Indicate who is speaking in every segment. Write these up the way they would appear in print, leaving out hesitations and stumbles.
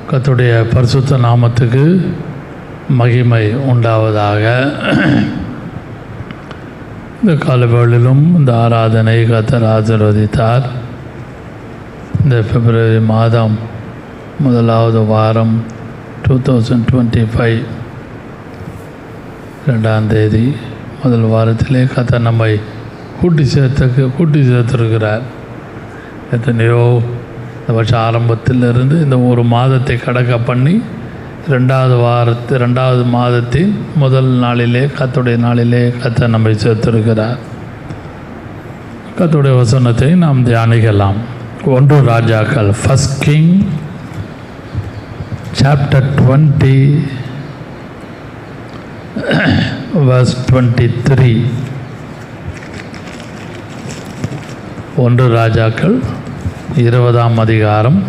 Speaker 1: கர்த்தருடைய பரிசுத்த நாமத்துக்கு மகிமை உண்டாவதாக. இந்த காலவேளையிலும் இந்த ஆராதனை கர்த்தர் ஆசீர்வதித்தார். இந்த பிப்ரவரி மாதம் முதலாவது வாரம் 2025 2ஆம் தேதி முதல் வாரத்திலே கர்த்தர் நம்மை கூட்டி சேர்த்திருக்கிறார். எத்தனையோ இந்த வருஷம் ஆரம்பத்திலிருந்து இந்த ஒரு மாதத்தை கடக்க பண்ணி 2ஆவது மாதத்தின் முதல் நாளிலே கர்த்தருடைய நாளிலே கர்த்தர் நம்மை சேர்த்திருக்கிறார். கர்த்தருடைய வசனத்தை நாம் தியானிக்கலாம். 1 ராஜாக்கள், 1 King சாப்டர் 20 verse 23. 1 ராஜாக்கள் 20ஆம் அதிகாரம்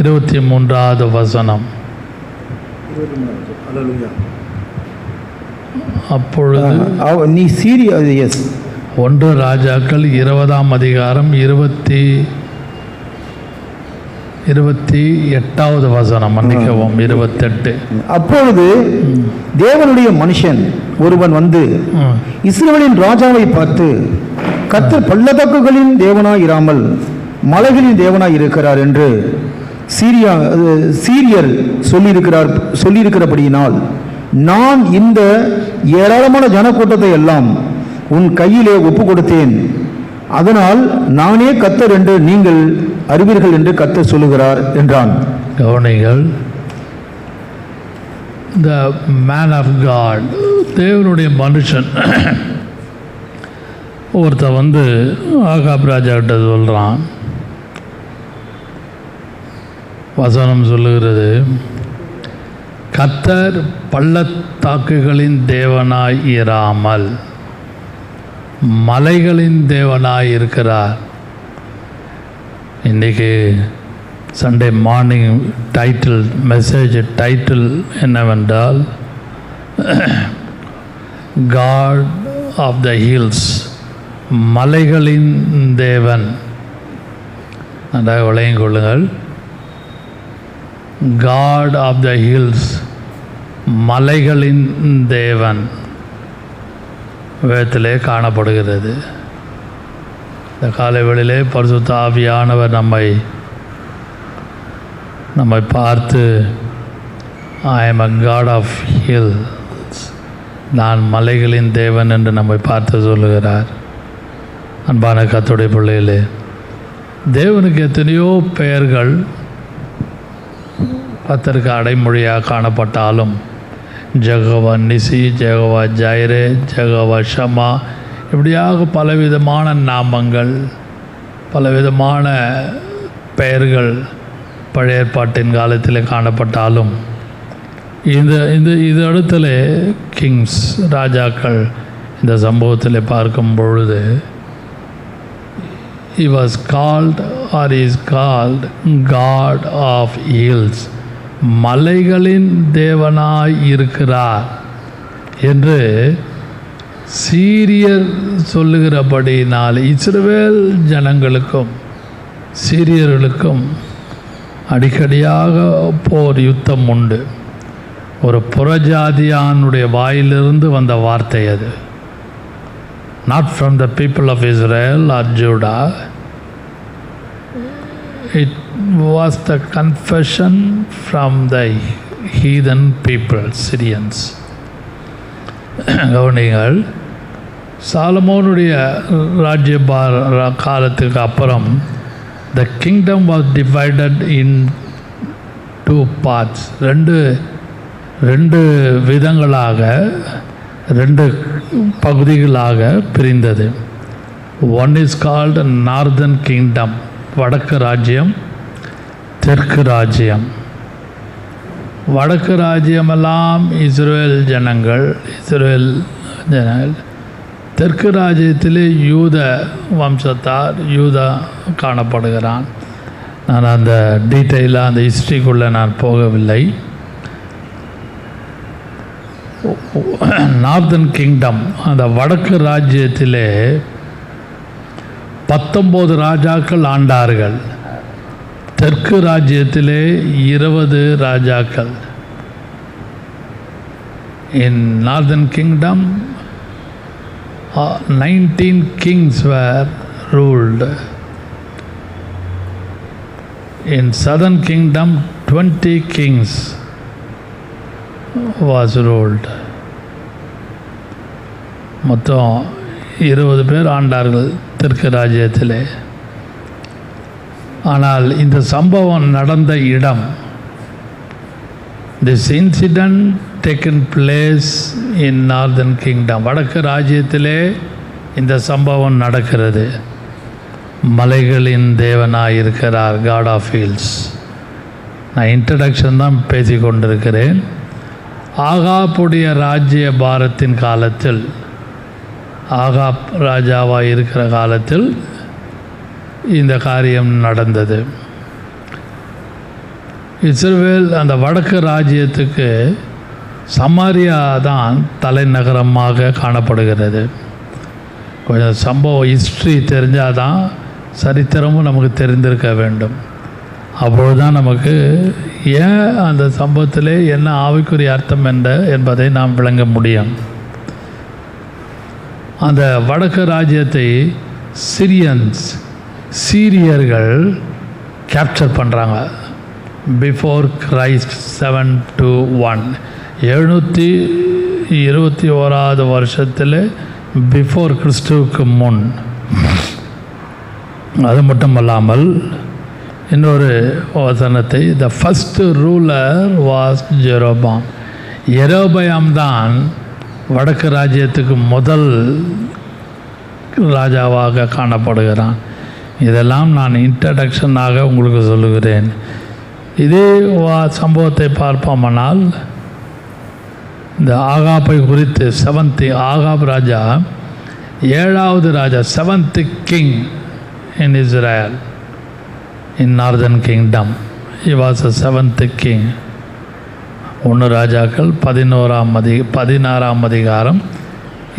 Speaker 1: 23வது வசனம். அப்பொழுது
Speaker 2: நீ சீரியா
Speaker 1: 1 ராஜாக்கள் 20ஆம் அதிகாரம் 28வது வசனம், மன்னிக்கவும் 28.
Speaker 2: அப்பொழுது தேவனுடைய மனுஷன் ஒருவன் வந்து இஸ்ரவேலின் ராஜாவை பார்த்து, கர்த்தர் பள்ளத்தாக்குகளின் தேவனாய் இராமல் மலைகளின் தேவனாய் இருக்கிறார் என்று சீரியர் சொல்லியிருக்கிறபடியினால் நான் இந்த ஏராளமான ஜனக்கூட்டத்தை எல்லாம் உன் கையிலே ஒப்பு கொடுத்தேன். அதனால் நானே கர்த்தர் என்று நீங்கள் அறிவீர்கள் என்று கர்த்தர் சொல்லுகிறார் என்றான்.
Speaker 1: கவனிங்கள். The man of God, தேவனுடைய மனுஷன் ஒருத்தர் வந்து ஆகாப் ராஜா கிட்ட சொல்கிறான். வசனம் சொல்லுகிறது, கர்த்தர் பள்ளத்தாக்குகளின் தேவனாய் இராமல் மலைகளின் தேவனாய் இருக்கிறார். இன்றைக்கி சண்டே மார்னிங் மெசேஜ் டைட்டில் என்னவென்றால், காட் ஆஃப் த ஹில்ஸ், மலைகளின் தேவன். நன்றாக விளங்கிக் கொள்ளுங்கள். காட் ஆஃப் த ஹில்ஸ், மலைகளின் தேவன் வேதத்திலே காணப்படுகிறது. இந்த காலைவேளையிலே பரிசுத்த ஆவியானவர் நம்மை பார்த்து, I am a God of hills, நான் மலைகளின் தேவன் என்று நம்மை பார்த்து சொல்லுகிறார். அன்பான கர்த்தருடைய பிள்ளைகளே, தேவனுக்கு எத்தனையோ பெயர்கள் கர்த்தருக்கு அடைமொழியாக காணப்பட்டாலும், ஜெகோவா நிசி, ஜெகோவா ஜைரே, ஜெகோவா ஷமா, இப்படியாக பலவிதமான நாமங்கள், பலவிதமான பெயர்கள் பழைய ஏற்பாட்டின் காலத்தில் காணப்பட்டாலும், இது இடத்துல கிங்ஸ், ராஜாக்கள் இந்த சம்பவத்தில் பார்க்கும் பொழுது, he was called or is called God of hills, மலைகளின் தேவனாய் இருக்கிறார் என்று சீரியர் சொல்லுகிறபடினால் இஸ்ரவேல் ஜனங்களுக்கும் சீரியர்களுக்கும் அடிக்கடியாக போர் யுத்தம் உண்டு. ஒரு புறஜாதியானுடைய வாயிலிருந்து வந்த வார்த்தை அது. Not from the people of Israel or Judah. It was the confession from the heathen people, Syrians. கவனிங்கள். சாலமோனுடைய ராஜ்ய காலத்துக்கு அப்புறம் the kingdom was divided in 2 parts. ரெண்டு விதங்களாக, 2 பகுதிகளாக பிரிந்தது. One is called northern kingdom, வடக்கு ராஜ்யம், தெற்கு ராஜ்யம். வடக்கு ராஜ்யமெல்லாம் இஸ்ரேல் ஜனங்கள். தெற்கு ராஜ்யத்திலே யூத வம்சத்தார், யூதா காணப்படுகிறான். நான் அந்த டீட்டெயிலாக அந்த ஹிஸ்ட்ரிக்குள்ளே நான் போகவில்லை. நார்தன் கிங்டம், அந்த வடக்கு ராஜ்யத்திலே 19 ராஜாக்கள் ஆண்டார்கள். தெற்கு ராஜ்யத்திலே 20 ராஜாக்கள். In northern kingdom 19 kings were ruled. In southern kingdom 20 kings was ruled. மொத்தம் 20 பேர் ஆண்டார்கள் தெற்கு ராஜ்யத்திலே. ஆனால் இந்த சம்பவம் நடந்த இடம், this incident taken place in northern kingdom, வடக்கு ராஜ்யத்திலே இந்த சம்பவம் நடக்கிறது. மலைகளின் தேவனாய் இருக்கிறார், காட் ஆஃப் ஹில்ஸ். நான் இன்ட்ரடக்ஷன் தான் பேசி கொண்டிருக்கிறேன். ஆகாப்புடைய ராஜ்ய பாரத்தின் காலத்தில், ஆகாப் ராஜாவாக இருக்கிற காலத்தில் இந்த காரியம் நடந்தது. இஸ்ரவேல் அந்த வடக்கு ராஜ்யத்துக்கு சமாரியா தான் தலைநகரமாக காணப்படுகிறது. கொஞ்சம் சம்பவம் ஹிஸ்ட்ரி தெரிஞ்சால் தான் சரித்திரமும் நமக்கு தெரிந்திருக்க வேண்டும். அப்பொழுது தான் நமக்கு ஏன் அந்த சம்பவத்திலே என்ன ஆவிக்குரிய அர்த்தம் என்பதை நாம் விளங்க முடியும். அந்த வடக்கு ராஜ்யத்தை சீரியர்கள் கேப்சர் பண்ணுறாங்க. பிஃபோர் கிரைஸ்ட் 721 721 வருஷத்தில், பிஃபோர் கிறிஸ்துவுக்கு முன். அது மட்டுமல்லாமல் இன்னொரு வசனத்தை, the first ruler was Jeroboam. எரோபயாம் தான் வடக்கு ராஜ்யத்துக்கு முதல் ராஜாவாக காணப்படுகிறான். இதெல்லாம் நான் இன்ட்ரடக்ஷனாக உங்களுக்கு சொல்லுகிறேன். இதே சம்பவத்தை பார்ப்போமானால், இந்த ஆகாப்பை குறித்து ஆகாப் ராஜா 7வது ராஜா, 7th king in Israel in northern kingdom. He was a 7th king. 1 ராஜாக்கள் 16ஆம் அதிகாரம்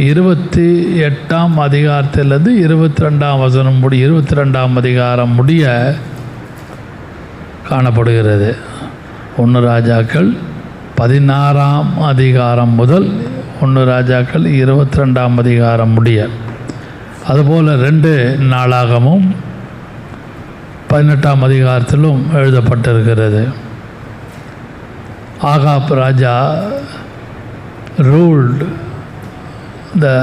Speaker 1: 28ஆம் அதிகாரத்திலிருந்து 22ஆம் வசனம் 22ஆம் அதிகாரம் முடிய காணப்படுகிறது. 1 ராஜாக்கள் 16ஆம் அதிகாரம் முதல் 1 ராஜாக்கள் 22ஆம் அதிகாரம் முடிய. அதுபோல் 2 நாளாகமும் 18ஆம் அதிகாரத்திலும் எழுதப்பட்டிருக்கிறது. Ahab Raja ruled the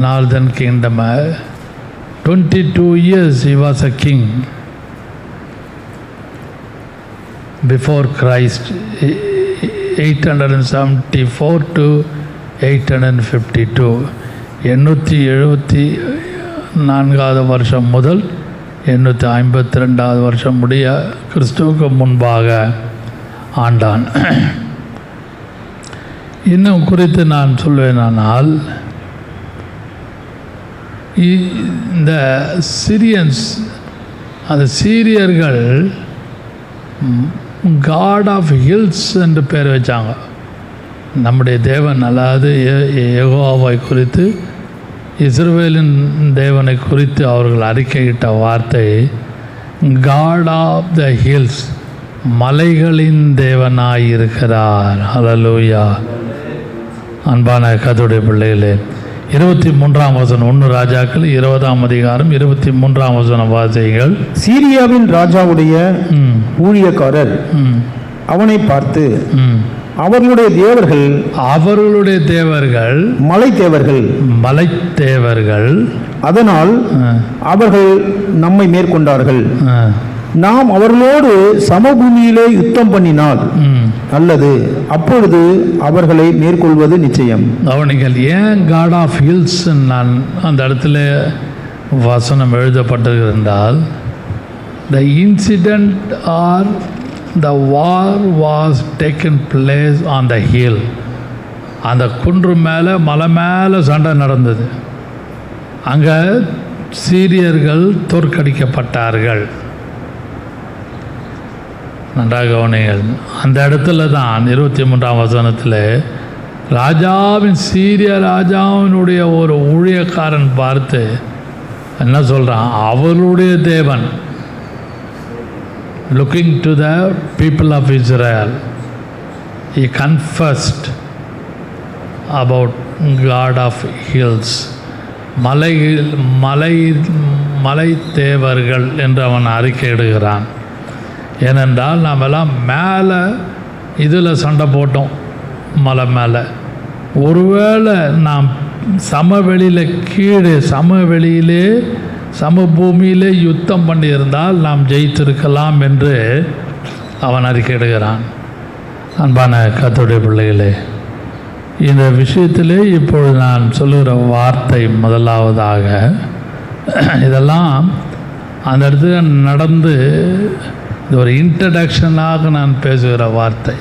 Speaker 1: northern kingdom. 22 years he was a king before Christ, 874 to 852. 874வது வருஷம் முதல் 852வது வருஷம் முடிய கிறிஸ்துவுக்கு முன்பாக ஆண்டான். இன்னும் குறித்து நான் சொல்வேனானால், இந்த அந்த சீரியர்கள் காட் ஆஃப் ஹில்ஸ் என்று பேர் வச்சாங்க. நம்முடைய தேவன், அல்லாது யெகோவாவை குறித்து, இஸ்ரவேலின் தேவனை குறித்து அவர்கள் அறிக்கையிட்ட வார்த்தை காட் ஆஃப் த ஹில்ஸ், மலைகளின் தேவனாய் இருக்கிறார். ஹல்லேலூயா. அன்பான கர்த்தருடைய பிள்ளைகளே, 23ஆம் வசனம், 1 ராஜாக்கள் 20ஆம் அதிகாரம் 23ஆம் வசனம் வாசிகள்.
Speaker 2: சீரியாவின் ராஜாவுடைய ஊழியக்காரர் அவனை பார்த்து, அவர்களுடைய தேவர்கள் மலை தேவர்கள், அதனால் அவர்கள் நம்மை மேற்கொண்டார்கள். நாம் அவர்களோடு சமபூமியிலே யுத்தம் பண்ணினால் அல்லது அப்பொழுது அவர்களை மேற்கொள்வது நிச்சயம். அவர்கள்
Speaker 1: ஏன் காட் ஆஃப் ஹில்ஸ் நான் அந்த இடத்துல வசனம் எழுதப்பட்டிருந்தால், the incident or the war was taken place on the hill. அந்த குன்று மேலே, மலை மேலே சண்டை நடந்தது. அங்கே சீரியர்கள் தோற்கடிக்கப்பட்டார்கள். நன்றாக கவனிங்கள். அந்த இடத்துல தான் 23ஆம் வசனத்தில் சீரிய ராஜாவினுடைய ஒரு ஊழியக்காரன் பார்த்து என்ன சொல்கிறான், அவருடைய தேவன் looking to the people of Israel, he confessed about God of hills. மலை தேவர்கள் என்று அவன் அறிக்கையிடுகிறான். ஏனென்றால் நாம் எல்லாம் மேலே இதில் சண்டை போட்டோம், மலை மேலே. ஒருவேளை நாம் சமவெளியில் கீழே சமபூமியிலே யுத்தம் பண்ணியிருந்தால் நாம் ஜெயித்திருக்கலாம் என்று அவன் அறிக்கையிடுகிறான். அன்பான கர்த்தருடைய பிள்ளைகளே, இந்த விஷயத்திலே இப்பொழுது நான் சொல்லுகிற வார்த்தை முதலாவதாக, இதெல்லாம் அந்த இடத்துல நடந்து இது ஒரு இன்ட்ரடக்ஷனாக நான் பேசுகிற வார்த்தை.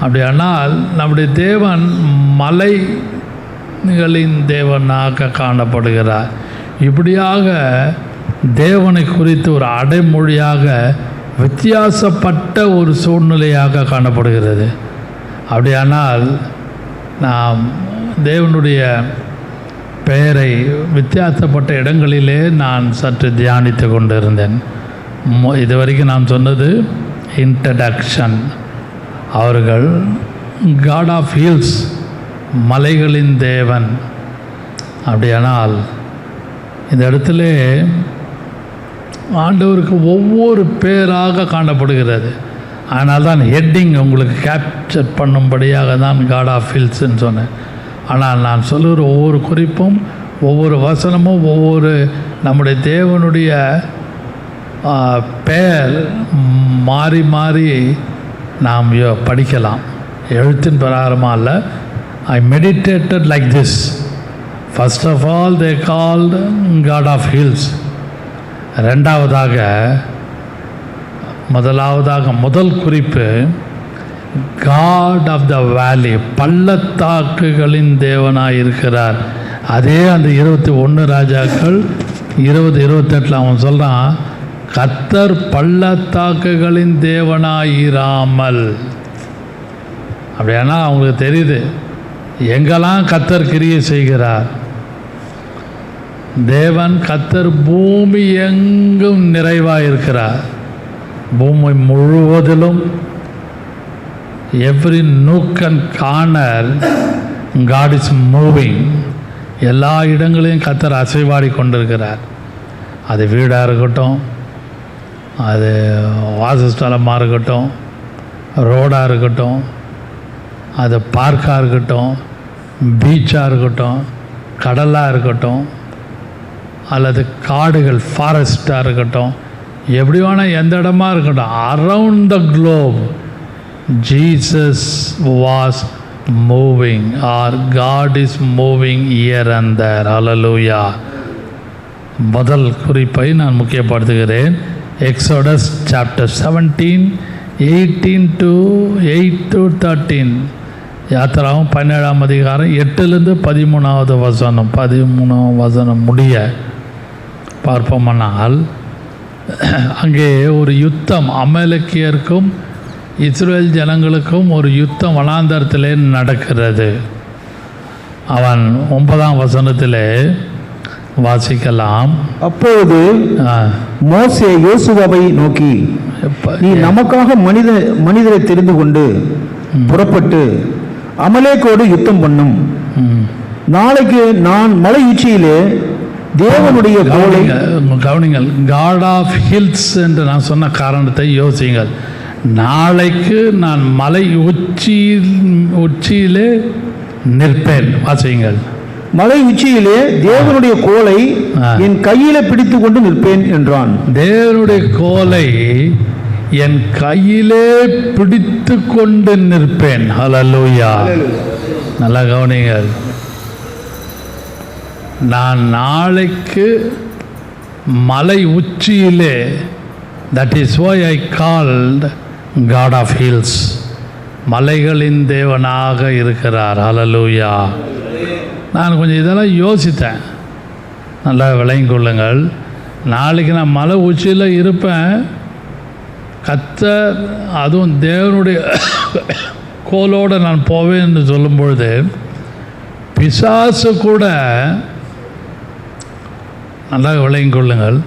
Speaker 1: அப்படியானால் நம்முடைய தேவன் மலைகளின் தேவனாக காணப்படுகிறார். இப்படியாக தேவனை குறித்து ஒரு அடைமொழியாக வித்தியாசப்பட்ட ஒரு சூழ்நிலையாக காணப்படுகிறது. அப்படியானால் நாம் தேவனுடைய பெயரை வித்தியாசப்பட்ட இடங்களிலே நான் சற்று தியானித்து கொண்டு இருந்தேன். இதுவரைக்கும் நான் சொன்னது இன்ட்ரடக்ஷன். அவர்கள் காட் ஆஃப் ஹில்ஸ், மலைகளின் தேவன். அப்படியானால் இந்த இடத்துல ஆண்டவருக்கு ஒவ்வொரு பேராக காணப்படுகிறது. அதனால் தான் ஹெட்டிங் உங்களுக்கு கேப்சர் பண்ணும்படியாக தான் காட் ஆஃப் ஹில்ஸ்ன்னு சொன்னேன். ஆனால் நான் சொல்லுகிற ஒவ்வொரு குறிப்பும் ஒவ்வொரு வசனமும் ஒவ்வொரு நம்முடைய தேவனுடைய பெயர் மாறி மாறி நாம் படிக்கலாம். எழுத்தின் பிரகாரமாக இல்லை. I meditated like this. First of all they called God of hills. முதல் குறிப்பு காட் ஆஃப் த வேலி, பள்ளத்தாக்குகளின் தேவனாக இருக்கிறார். அதே அந்த 21 ராஜாக்கள் 20-28 அவன் சொல்கிறான், கர்த்தர் பள்ளத்தாக்குகளின் தேவனாயிராமல். அப்படியானா அவங்களுக்கு தெரியுது எங்கெல்லாம் கர்த்தர் கிரியை செய்கிறார். தேவன் கர்த்தர் பூமி எங்கும் நிறைவாக இருக்கிறார். பூமி முழுவதிலும் every nook and corner God is moving. எல்லா இடங்களையும் கர்த்தர் அசைவாடி கொண்டிருக்கிறார். அது வீடாக இருக்கட்டும், அது வாசஸ்தலமாக இருக்கட்டும், ரோடாக இருக்கட்டும், அது பார்க்காக இருக்கட்டும், பீச்சாக இருக்கட்டும், கடலாக இருக்கட்டும், அல்லது காடுகள் ஃபாரஸ்ட்டாக இருக்கட்டும், எப்படி வேணால் எந்த இடமா இருக்கட்டும், around the globe Jesus was moving or God is moving here and there. Hallelujah. முதல் குறிப்பை நான் முக்கியப்படுத்துகிறேன். Exodus chapter 17 18-8-13. யாத்திராவும் 17ஆம் அதிகாரம் 8லேருந்து 13வது வசனம் முடிய பார்ப்போமானால், அங்கே ஒரு யுத்தம், அமலேக்கியருக்கும் இஸ்ரேல் ஜனங்களுக்கும் ஒரு யுத்தம் வனாந்தரத்திலே நடக்கிறது. அவன் 9ஆம் வசனத்திலே வாசிக்கலாம்.
Speaker 2: அப்பொழுது மோசே யோசுவாவை நோக்கி, நீ நமக்காக மனிதரை தெரிந்து கொண்டு புறப்பட்டு அமலேக்கோடு யுத்தம் பண்ணும். நாளைக்கு நான் மலை உச்சியிலே தேவனுடைய
Speaker 1: கவனிங்கள். காட் ஆஃப் ஹில்ஸ் என்று நான் சொன்ன காரணத்தை யோசிங்கள். நாளைக்கு நான் மலை உச்சியிலே நிற்பேன். வாசியுங்கள்.
Speaker 2: மலை உச்சியிலே தேவனுடைய கோலை என் கையில பிடித்து கொண்டு நிற்பேன் என்றான்.
Speaker 1: தேவனுடைய கோலை என் கையிலே பிடித்து கொண்டு நிற்பேன். ஹல்லேலூயா. நல்லா கவனிங்கள். நான் நாளைக்கு மலை உச்சியிலே, that is why I called God of hills, மலைகளின் தேவனாக இருக்கிறார். ஹல்லேலூயா. நான் கொஞ்சம் இதெல்லாம் யோசித்தேன். நல்லா விளங்கிக் கொள்ளுங்கள். நாளைக்கு நான் மலை உச்சியில் இருப்பேன். கர்த்தர் அதுவும் தேவனுடைய கோலோடு நான் போவேன் என்று சொல்லும் பொழுது, பிசாசு கூட, நல்லா விளங்கிக் கொள்ளுங்கள்,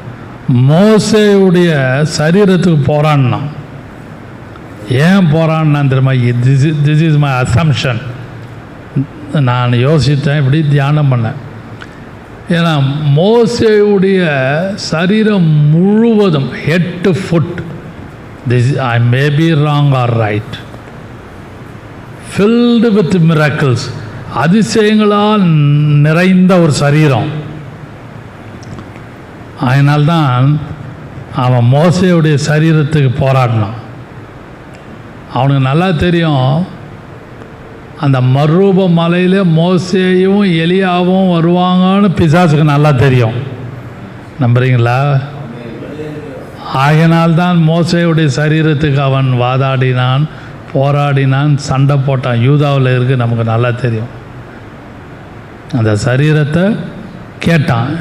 Speaker 1: மோசேயுடைய சரீரத்துக்கு போராடினான். ஏன் போராடினான் தெரியுமா? This is my assumption. நான் யோசித்தேன், இப்படி தியானம் பண்ணேன். ஏன்னா மோசேயுடைய சரீரம் முழுவதும் head to foot, I may be wrong or right, filled with miracles, அதிசயங்களால் நிறைந்த ஒரு சரீரம். அதனால்தான் அவன் மோசேயுடைய சரீரத்துக்கு போராடினான். அவனுக்கு நல்லா தெரியும், அந்த மறுரூப மலையில் மோசேயும் எலியாவும் வருவாங்கன்னு பிசாசுக்கு நல்லா தெரியும். நம்புறீங்களா? ஆகையினால்தான் மோசேயுடைய சரீரத்துக்கு அவன் வாதாடினான், போராடினான், சண்டை போட்டான். யூதாவில் இருக்கு, நமக்கு நல்லா தெரியும். அந்த சரீரத்தை கேட்டான்.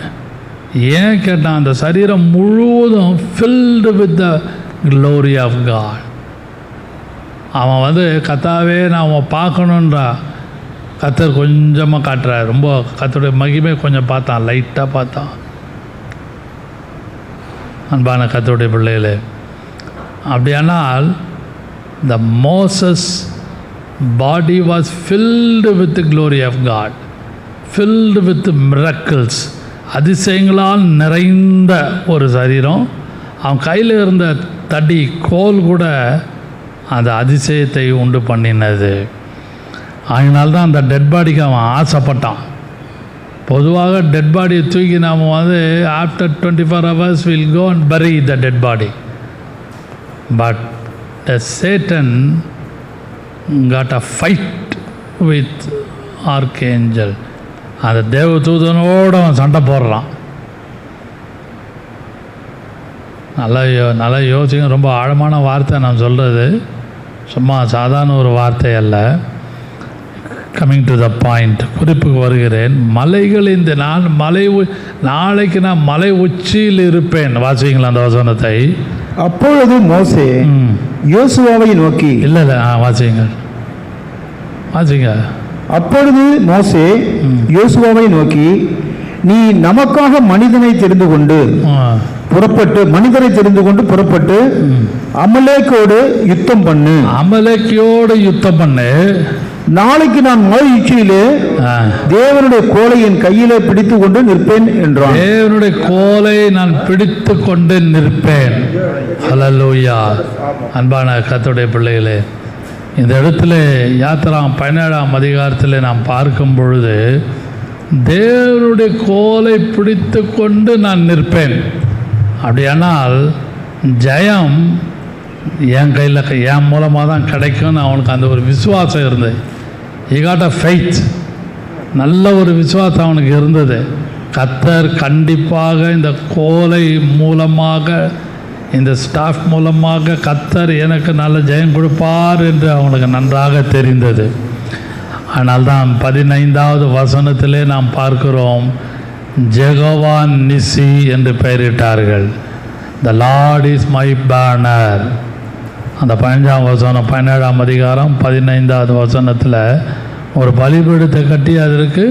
Speaker 1: ஏன் கேட்டான்? அந்த சரீரம் முழுவதும் filled with the glory of God. அவன் கத்தாவே நான் அவன் பார்க்கணுன்றா. கத்தர் கொஞ்சமாக காட்டுறார், ரொம்ப கத்தருடைய மகிமை கொஞ்சம் பார்த்தான், லைட்டாக பார்த்தான். அன்பான கத்தருடைய பிள்ளைகளே, அப்படியானால் the Moses body was filled with the glory of God, filled with miracles, அதிசயங்களால் நிறைந்த ஒரு சரீரம். அவன் கையில் இருந்த தடி கோல் கூட அந்த அதிசயத்தை உண்டு பண்ணினது. அதனால்தான் அந்த டெட் பாடிக்கு அவன் ஆசைப்பட்டான். பொதுவாக டெட் பாடியை தூக்கி நாம் after 24 hours will go and bury the dead body. But the Satan got a fight with archangel. அந்த தேவதூதனோடு அவன் சண்டை போடுறான். நல்லா யோசிங்க. ரொம்ப ஆழமான வார்த்தை நான் சொல்கிறது, சும்மா சாதாரண ஒரு வார்த்தை அல்ல. கம்மிங் டு த பாயிண்ட், குறிப்புக்கு வருகிறேன். மலைகளின் நாளைக்கு நான் மலை உச்சியில் இருப்பேன். வாசிங்களா அந்த வசனத்தை?
Speaker 2: அப்பொழுது மோசே யோசுவாவை நோக்கி,
Speaker 1: இல்லை வாசிங்க.
Speaker 2: அப்பொழுது மோசே யோசுவாவை நோக்கி, நீ நமக்காக மனிதனை தெரிந்து கொண்டு புறப்பட்டு அமலேக்கோடு யுத்தம் பண்ணு.
Speaker 1: அமலேக்கோடு யுத்தம் பண்ணு.
Speaker 2: நாளைக்கு நான் மலை உச்சியிலே தேவனுடைய கோலை என் கையிலே பிடித்து கொண்டு நிற்பேன் என்றான்.
Speaker 1: தேவனுடைய கோலை நான் பிடித்து கொண்டு நிற்பேன். ஹல்லேலூயா. அன்பான கர்த்தருடைய பிள்ளைகளே, இந்த இடத்துல யாத்திராம் 17ஆம் அதிகாரத்தில் நாம் பார்க்கும் பொழுது, தேவனுடைய கோலை பிடித்து கொண்டு நான் நிற்பேன். அப்படியானால் ஜெயம் என் கையில், என் மூலமாக தான் கிடைக்கும்னு அவனுக்கு அந்த ஒரு விசுவாசம் இருந்தது. he got a faith, நல்ல ஒரு விசுவாசம் அவனுக்கு இருந்தது. கர்த்தர் கண்டிப்பாக இந்த கோலை மூலமாக, இந்த ஸ்டாஃப் மூலமாக கர்த்தர் எனக்கு நல்ல ஜெயம் கொடுப்பார் என்று அவனுக்கு நன்றாக தெரிந்தது. அதனால்தான் 15வது வசனத்திலே நாம் பார்க்கிறோம், ஜெகோவா நிசி என்று பெயரிட்டார்கள். த லார்ட் இஸ் மை பேனர். அந்த 15ஆம் வசனம் 17ஆம் அதிகாரம் 15வது வசனத்தில் ஒரு பலிபீடத்தை கட்டி அதற்கு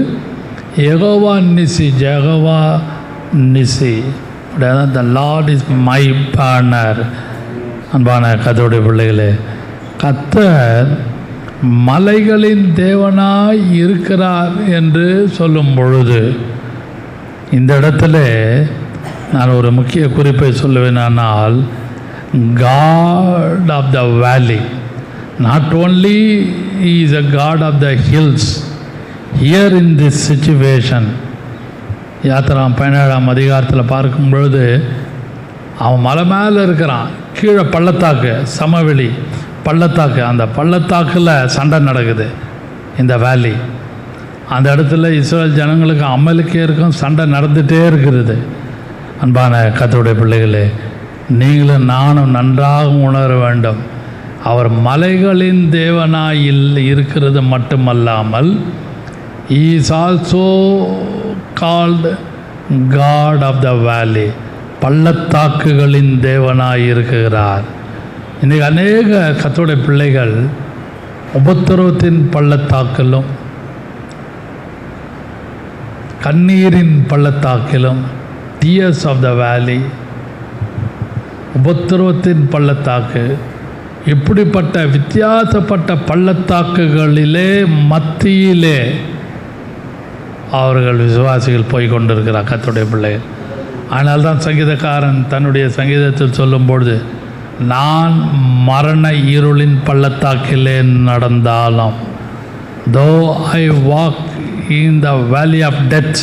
Speaker 1: Jehovah nissi, Jehovah nissi, the Lord is my banner. அன்பான கர்த்தருடைய பிள்ளைகளே, கர்த்தர் மலைகளின் தேவனாய் இருக்கிறார் என்று சொல்லும் பொழுது, இந்த இடத்துல நான் ஒரு முக்கிய குறிப்பை சொல்லுவேனால், God of the valley, not only he is a God of the hills. Here in this situation, யாத்திராம் 17ஆம் அதிகாரத்தில் பார்க்கும் பொழுது, அவன் மலை மேலே இருக்கிறான், கீழே பள்ளத்தாக்கு, சமவெளி பள்ளத்தாக்கு, அந்த பள்ளத்தாக்கில் சண்டை நடக்குது. இந்த வேலி, அந்த இடத்துல இஸ்ரேல் ஜனங்களுக்கு அமலுக்கேற்கும் சண்டை நடந்துகிட்டே இருக்கிறது. அன்பான கர்த்தருடைய பிள்ளைகளே, நீங்களும் நானும் நன்றாக உணர வேண்டும், அவர் மலைகளின் தேவனாய் இருக்கிறது மட்டுமல்லாமல், he is also called God of the valley, பள்ளத்தாக்குகளின் தேவனாய் இருக்கிறார். இன்றைக்கு அநேக கர்த்தருடைய பிள்ளைகள் உபத்திரவத்தின் பள்ளத்தாக்கிலும் கண்ணீரின் பள்ளத்தாக்கிலும், tears of the valley, உபத்திரவத்தின் பள்ளத்தாக்கு. இப்படிப்பட்ட வித்தியாசப்பட்ட பள்ளத்தாக்குகளிலே மத்தியிலே அவர்கள் விசுவாசிகள் போய் கொண்டிருக்கிறார், கர்த்தருடைய பிள்ளைகள். ஆனால் தான் சங்கீதக்காரன் தன்னுடைய சங்கீதத்தில் சொல்லும்பொழுது, நான் மரண இருளின் பள்ளத்தாக்கிலே நடந்தாலும், தோ ஐ வாக் இன் த வேலி ஆஃப் டெத்,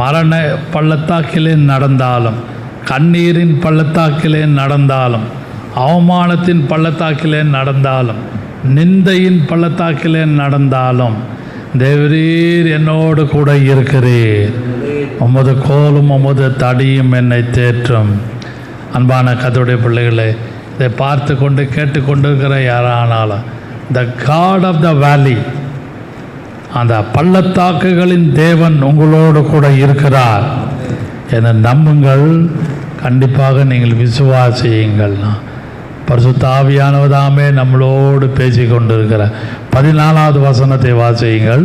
Speaker 1: மரண பள்ளத்தாக்கிலே நடந்தாலும், கண்ணீரின் பள்ளத்தாக்கிலே நடந்தாலும், அவமானத்தின் பள்ளத்தாக்கிலே நடந்தாலும், நிந்தையின் பள்ளத்தாக்கிலே நடந்தாலும், தேவரீர் என்னோடு கூட இருக்கிறீர், உமது கோலும் உமது தடியும் என்னை தேற்றும். அன்பான கர்த்தருடைய பிள்ளைகளை, இதை பார்த்து கொண்டு கேட்டுக்கொண்டிருக்கிற யாரானாலும், த காட் ஆஃப் த வேலி, அந்த பள்ளத்தாக்குகளின் தேவன் உங்களோடு கூட இருக்கிறார் என நம்புங்கள். கண்டிப்பாக நீங்கள் விசுவாசியுங்கள். பரிசுத்த ஆவியானவர்தாமே நம்மளோடு பேசி கொண்டிருக்கிறார். 14வது வசனத்தை வாசியுங்கள்.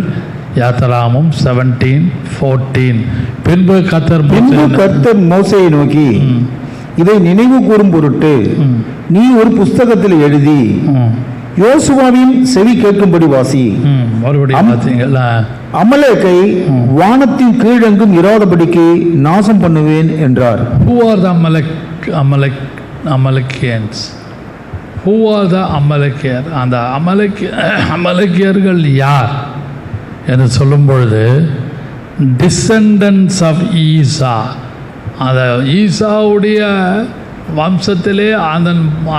Speaker 1: யாத்திராகமம் 17:14. பின்பு கர்த்தர்
Speaker 2: மோசேயை நோக்கி, இதை நினைவு கூறும் பொருட்டு நீ ஒரு புஸ்தகத்தில் எழுதி யோசுவாவின் செவி கேட்கும்படி வாசி.
Speaker 1: மறுபடியும் வாசிங்களா.
Speaker 2: அமலேக்கை வானத்தின் கீழெங்கும் இராதபடிக்கு நாசம் பண்ணுவேன் என்றார்.
Speaker 1: Who are the Amalekians? Who are the Amalekiyar? அந்த அமலேக்கியர்கள் யார் என்று சொல்லும் பொழுது, டிசெண்டன்ஸ் ஆஃப் ஈசா, அந்த ஈசாவுடைய வம்சத்திலே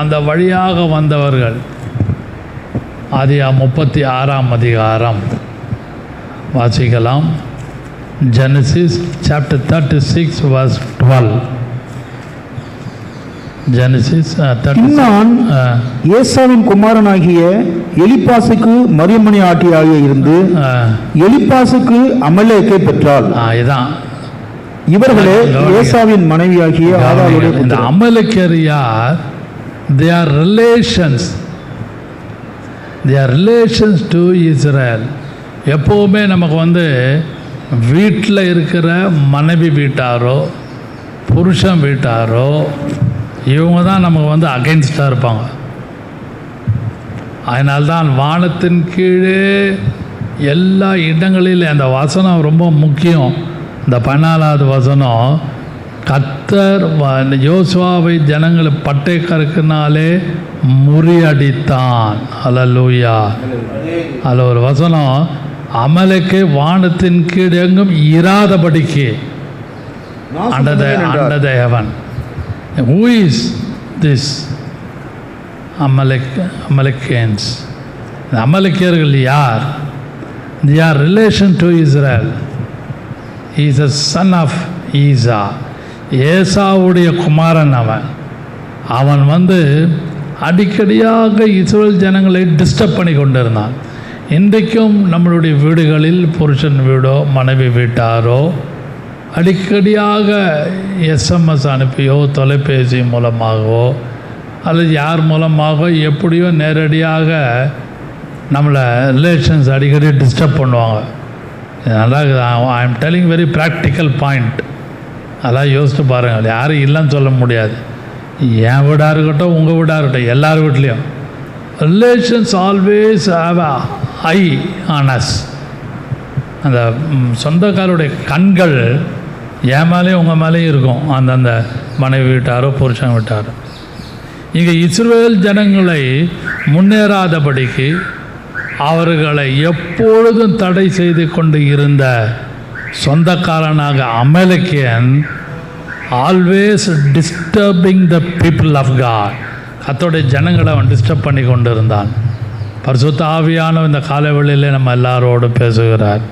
Speaker 1: அந்த வழியாக வந்தவர்கள். ஆதியாகமம் 36ஆம் அதிகாரம் வாசிக்கலாம். Genesis chapter 36 verse 12. Genesis 36.
Speaker 2: ஏசாவின் குமாரனாகிய எலிப்பாசுக்கு மரியமணி ஆட்டியாக இருந்து எலிப்பாசுக்கு அமலேக்கை பெற்றாள்.
Speaker 1: இதான்
Speaker 2: இவர்களே ஏசாவின் மனைவியாகிய ஆதாளுடைய.
Speaker 1: இந்த அமலேக்கியர் யார்? They are relations. They are relations to Israel. எப்போவுமே நமக்கு வீட்டில் இருக்கிற மனைவி வீட்டாரோ புருஷன் வீட்டாரோ இவங்க தான் நமக்கு அகைன்ஸ்டாக இருப்பாங்க. அதனால்தான் வானத்தின் கீழே எல்லா இடங்களிலும் அந்த வசனம் ரொம்ப முக்கியம். இந்த 14வது வசனம், கர்த்தர் யோசுவாவை ஜனங்களை பட்டை கருக்கினாலே முறியடித்தான். அல்லேலூயா. அதில் ஒரு வசனம், அமலேக்கை வானத்தின் கீழ் எங்கும் இராதபடிக்கு, under the heaven. Who is this Amalekians? அமலேக்கியர்கள் யார்? They are relation to Israel. He is a son of Isa. ஏசாவுடைய குமாரன் அவன் அடிக்கடியாக இஸ்ரவேல் ஜனங்களை டிஸ்டர்ப் பண்ணி கொண்டிருந்தான். இன்றைக்கும் நம்மளுடைய வீடுகளில் புருஷன் வீடோ மனைவி வீட்டாரோ அடிக்கடியாக எஸ்எம்எஸ் அனுப்பியோ தொலைபேசி மூலமாகவோ அல்லது யார் மூலமாகவோ எப்படியோ நேரடியாக நம்மளை ரிலேஷன்ஸ் அடிக்கடி டிஸ்டர்ப் பண்ணுவாங்க. நல்லா I am telling very practical point. அதெல்லாம் யோசித்து பாருங்கள். யாரும் இல்லைன்னு சொல்ல முடியாது. என் வீடாக இருக்கட்டும், உங்கள் வீடாக இருக்கட்டும், எல்லார் வீட்லேயும் relations always have a I on us. அந்த சொந்தக்காரருடைய கண்கள் என் மேலேயும் உங்கள் மேலேயும் இருக்கும். அந்தந்த மனைவி வீட்டாரோ புருஷன் வீட்டாரோ. இங்கே இஸ்ரவேல் ஜனங்களை முன்னேறாதபடிக்கு அவர்களை எப்பொழுதும் தடை செய்து கொண்டு இருந்த சொந்தக்காரனாக அமலேக்கியன் always disturbing the people of God. கர்த்தருடைய ஜனங்களை அவன் டிஸ்டர்ப் பண்ணி கொண்டு இருந்தான். பரிசுத்த ஆவியானவர் இந்த காலவெளியிலே நம்ம எல்லாரோடும் பேசுகிறார்.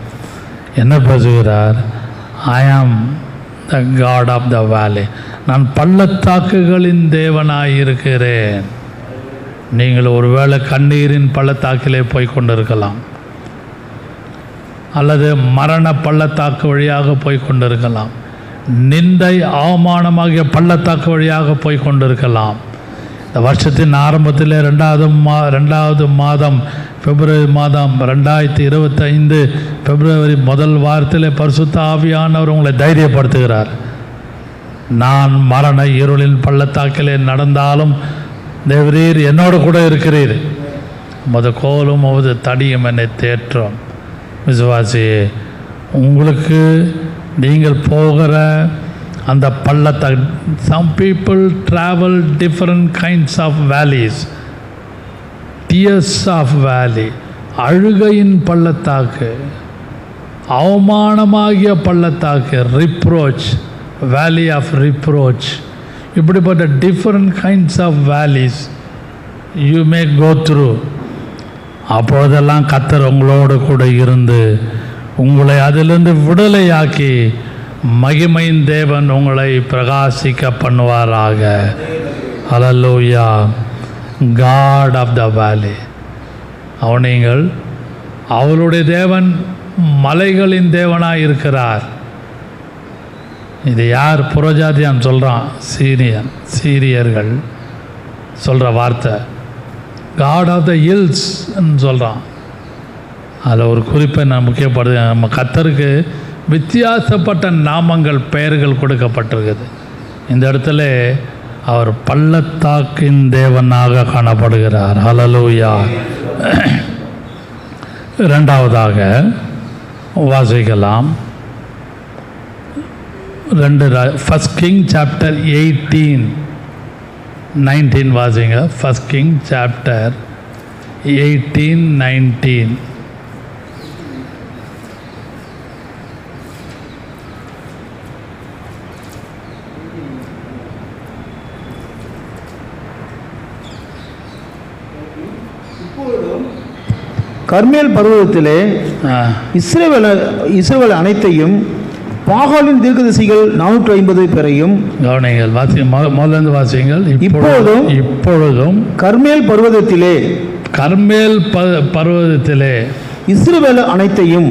Speaker 1: என்ன பேசுகிறார்? ஐ ஆம் த காட் ஆஃப் த வேலி. நான் பள்ளத்தாக்குகளின் தேவனாயிருக்கிறேன். நீங்கள் ஒருவேளை கண்ணீரின் பள்ளத்தாக்கிலே போய் கொண்டிருக்கலாம், அல்லது மரண பள்ளத்தாக்கு வழியாக போய் கொண்டிருக்கலாம், நிந்தை அவமானமாகிய பள்ளத்தாக்கு வழியாக போய் கொண்டிருக்கலாம். இந்த வருஷத்தின் ஆரம்பத்தில் ரெண்டாவது மாதம் பிப்ரவரி மாதம் 2025 பிப்ரவரி முதல் வாரத்தில் பரிசுத்த ஆவியானவர் உங்களை தைரியப்படுத்துகிறார். நான் மரண இருளின் பள்ளத்தாக்கிலே நடந்தாலும் தேவரீர் என்னோடு கூட இருக்கிறீர், உமது கோலும் உமது தடியும் என்னை தேற்றும். விசுவாசியே, உங்களுக்கு நீங்கள் போகிற அந்த பள்ளத்தாக்கு, some people travel different kinds of valleys, tears of valley, அழுகையின் பள்ளத்தாக்கு, அவமானமாகிய பள்ளத்தாக்கு, ரிப்ரோச், வேலி ஆஃப் ரிப்ரோச், இப்படிப்பட்ட different kinds of valleys you may go through. அப்பொழுதெல்லாம் கர்த்தர் உங்களோடு கூட இருந்து உங்களை அதிலிருந்து விடுதலையாக்கி மகிமையின் தேவன் உங்களை பிரகாசிக்க பண்ணுவாராக. ஹல்லேலூயா. காட் ஆஃப் த வேலி. நீங்கள் அவருடைய தேவன் மலைகளின் தேவனாக இருக்கிறார். இது யார் புறஜாதியான் சொல்கிறான்? சீரியர்கள் சொல்கிற வார்த்தை. காட் ஆஃப் த ஹில்ஸ்ன்னு சொல்கிறான். அதில் ஒரு குறிப்பை நான் முக்கியப்படுது. நம்ம கர்த்தருக்கு வித்தியாசப்பட்ட நாமங்கள், பெயர்கள் கொடுக்கப்பட்டிருக்குது. இந்த இடத்துல அவர் பள்ளத்தாக்கின் தேவனாக காணப்படுகிறார். ஹல்லேலூயா. இரண்டாவதாக வாசிக்கலாம். 1 King chapter 18-19 வாசிங்க. 1 King chapter 18-19.
Speaker 2: கர்மேல் பர்வதத்திலே இஸ்ரவேல் அனைத்தையும் பாகாலின் தீர்க்கதரிசிகள் 450 பேரையும்
Speaker 1: கவனிங்கள். முதலிருந்து வாசியுங்கள். இப்பொழுதும்
Speaker 2: கர்மேல் பர்வதத்திலே இஸ்ரவேல் அனைத்தையும்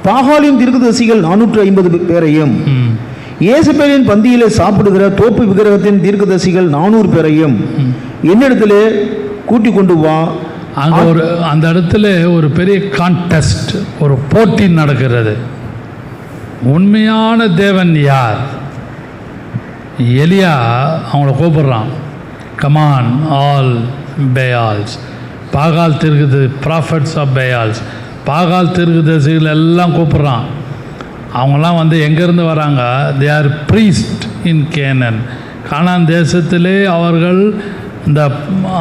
Speaker 2: பாகாலின் தீர்க்கதரிசிகள் 450 பேரையும் இயேசபேலின் பந்தியிலே சாப்பிடுகிற தோப்பு விக்கிரகத்தின் தீர்க்கதரிசிகள் 400 பேரையும் என்னிடத்திலே கூட்டிக் கொண்டு வா.
Speaker 1: அங்கே அந்த இடத்துல ஒரு பெரிய கான்டெஸ்ட், ஒரு போட்டி நடக்கிறது. உண்மையான தேவன் யார்? எலியா அவங்கள கூப்பிடுறான். கமான் ஆல் பேயால்ஸ், பாகால் தீர்க்கது, ப்ராஃபட்ஸ் ஆஃப் பேயால்ஸ், பாகால் தீர்க்கதரிசிகள் எல்லாம் கூப்பிட்றான். அவங்களாம் வந்து எங்கேருந்து வராங்க? They are priest in Canaan. கானான் தேசத்திலே அவர்கள் இந்த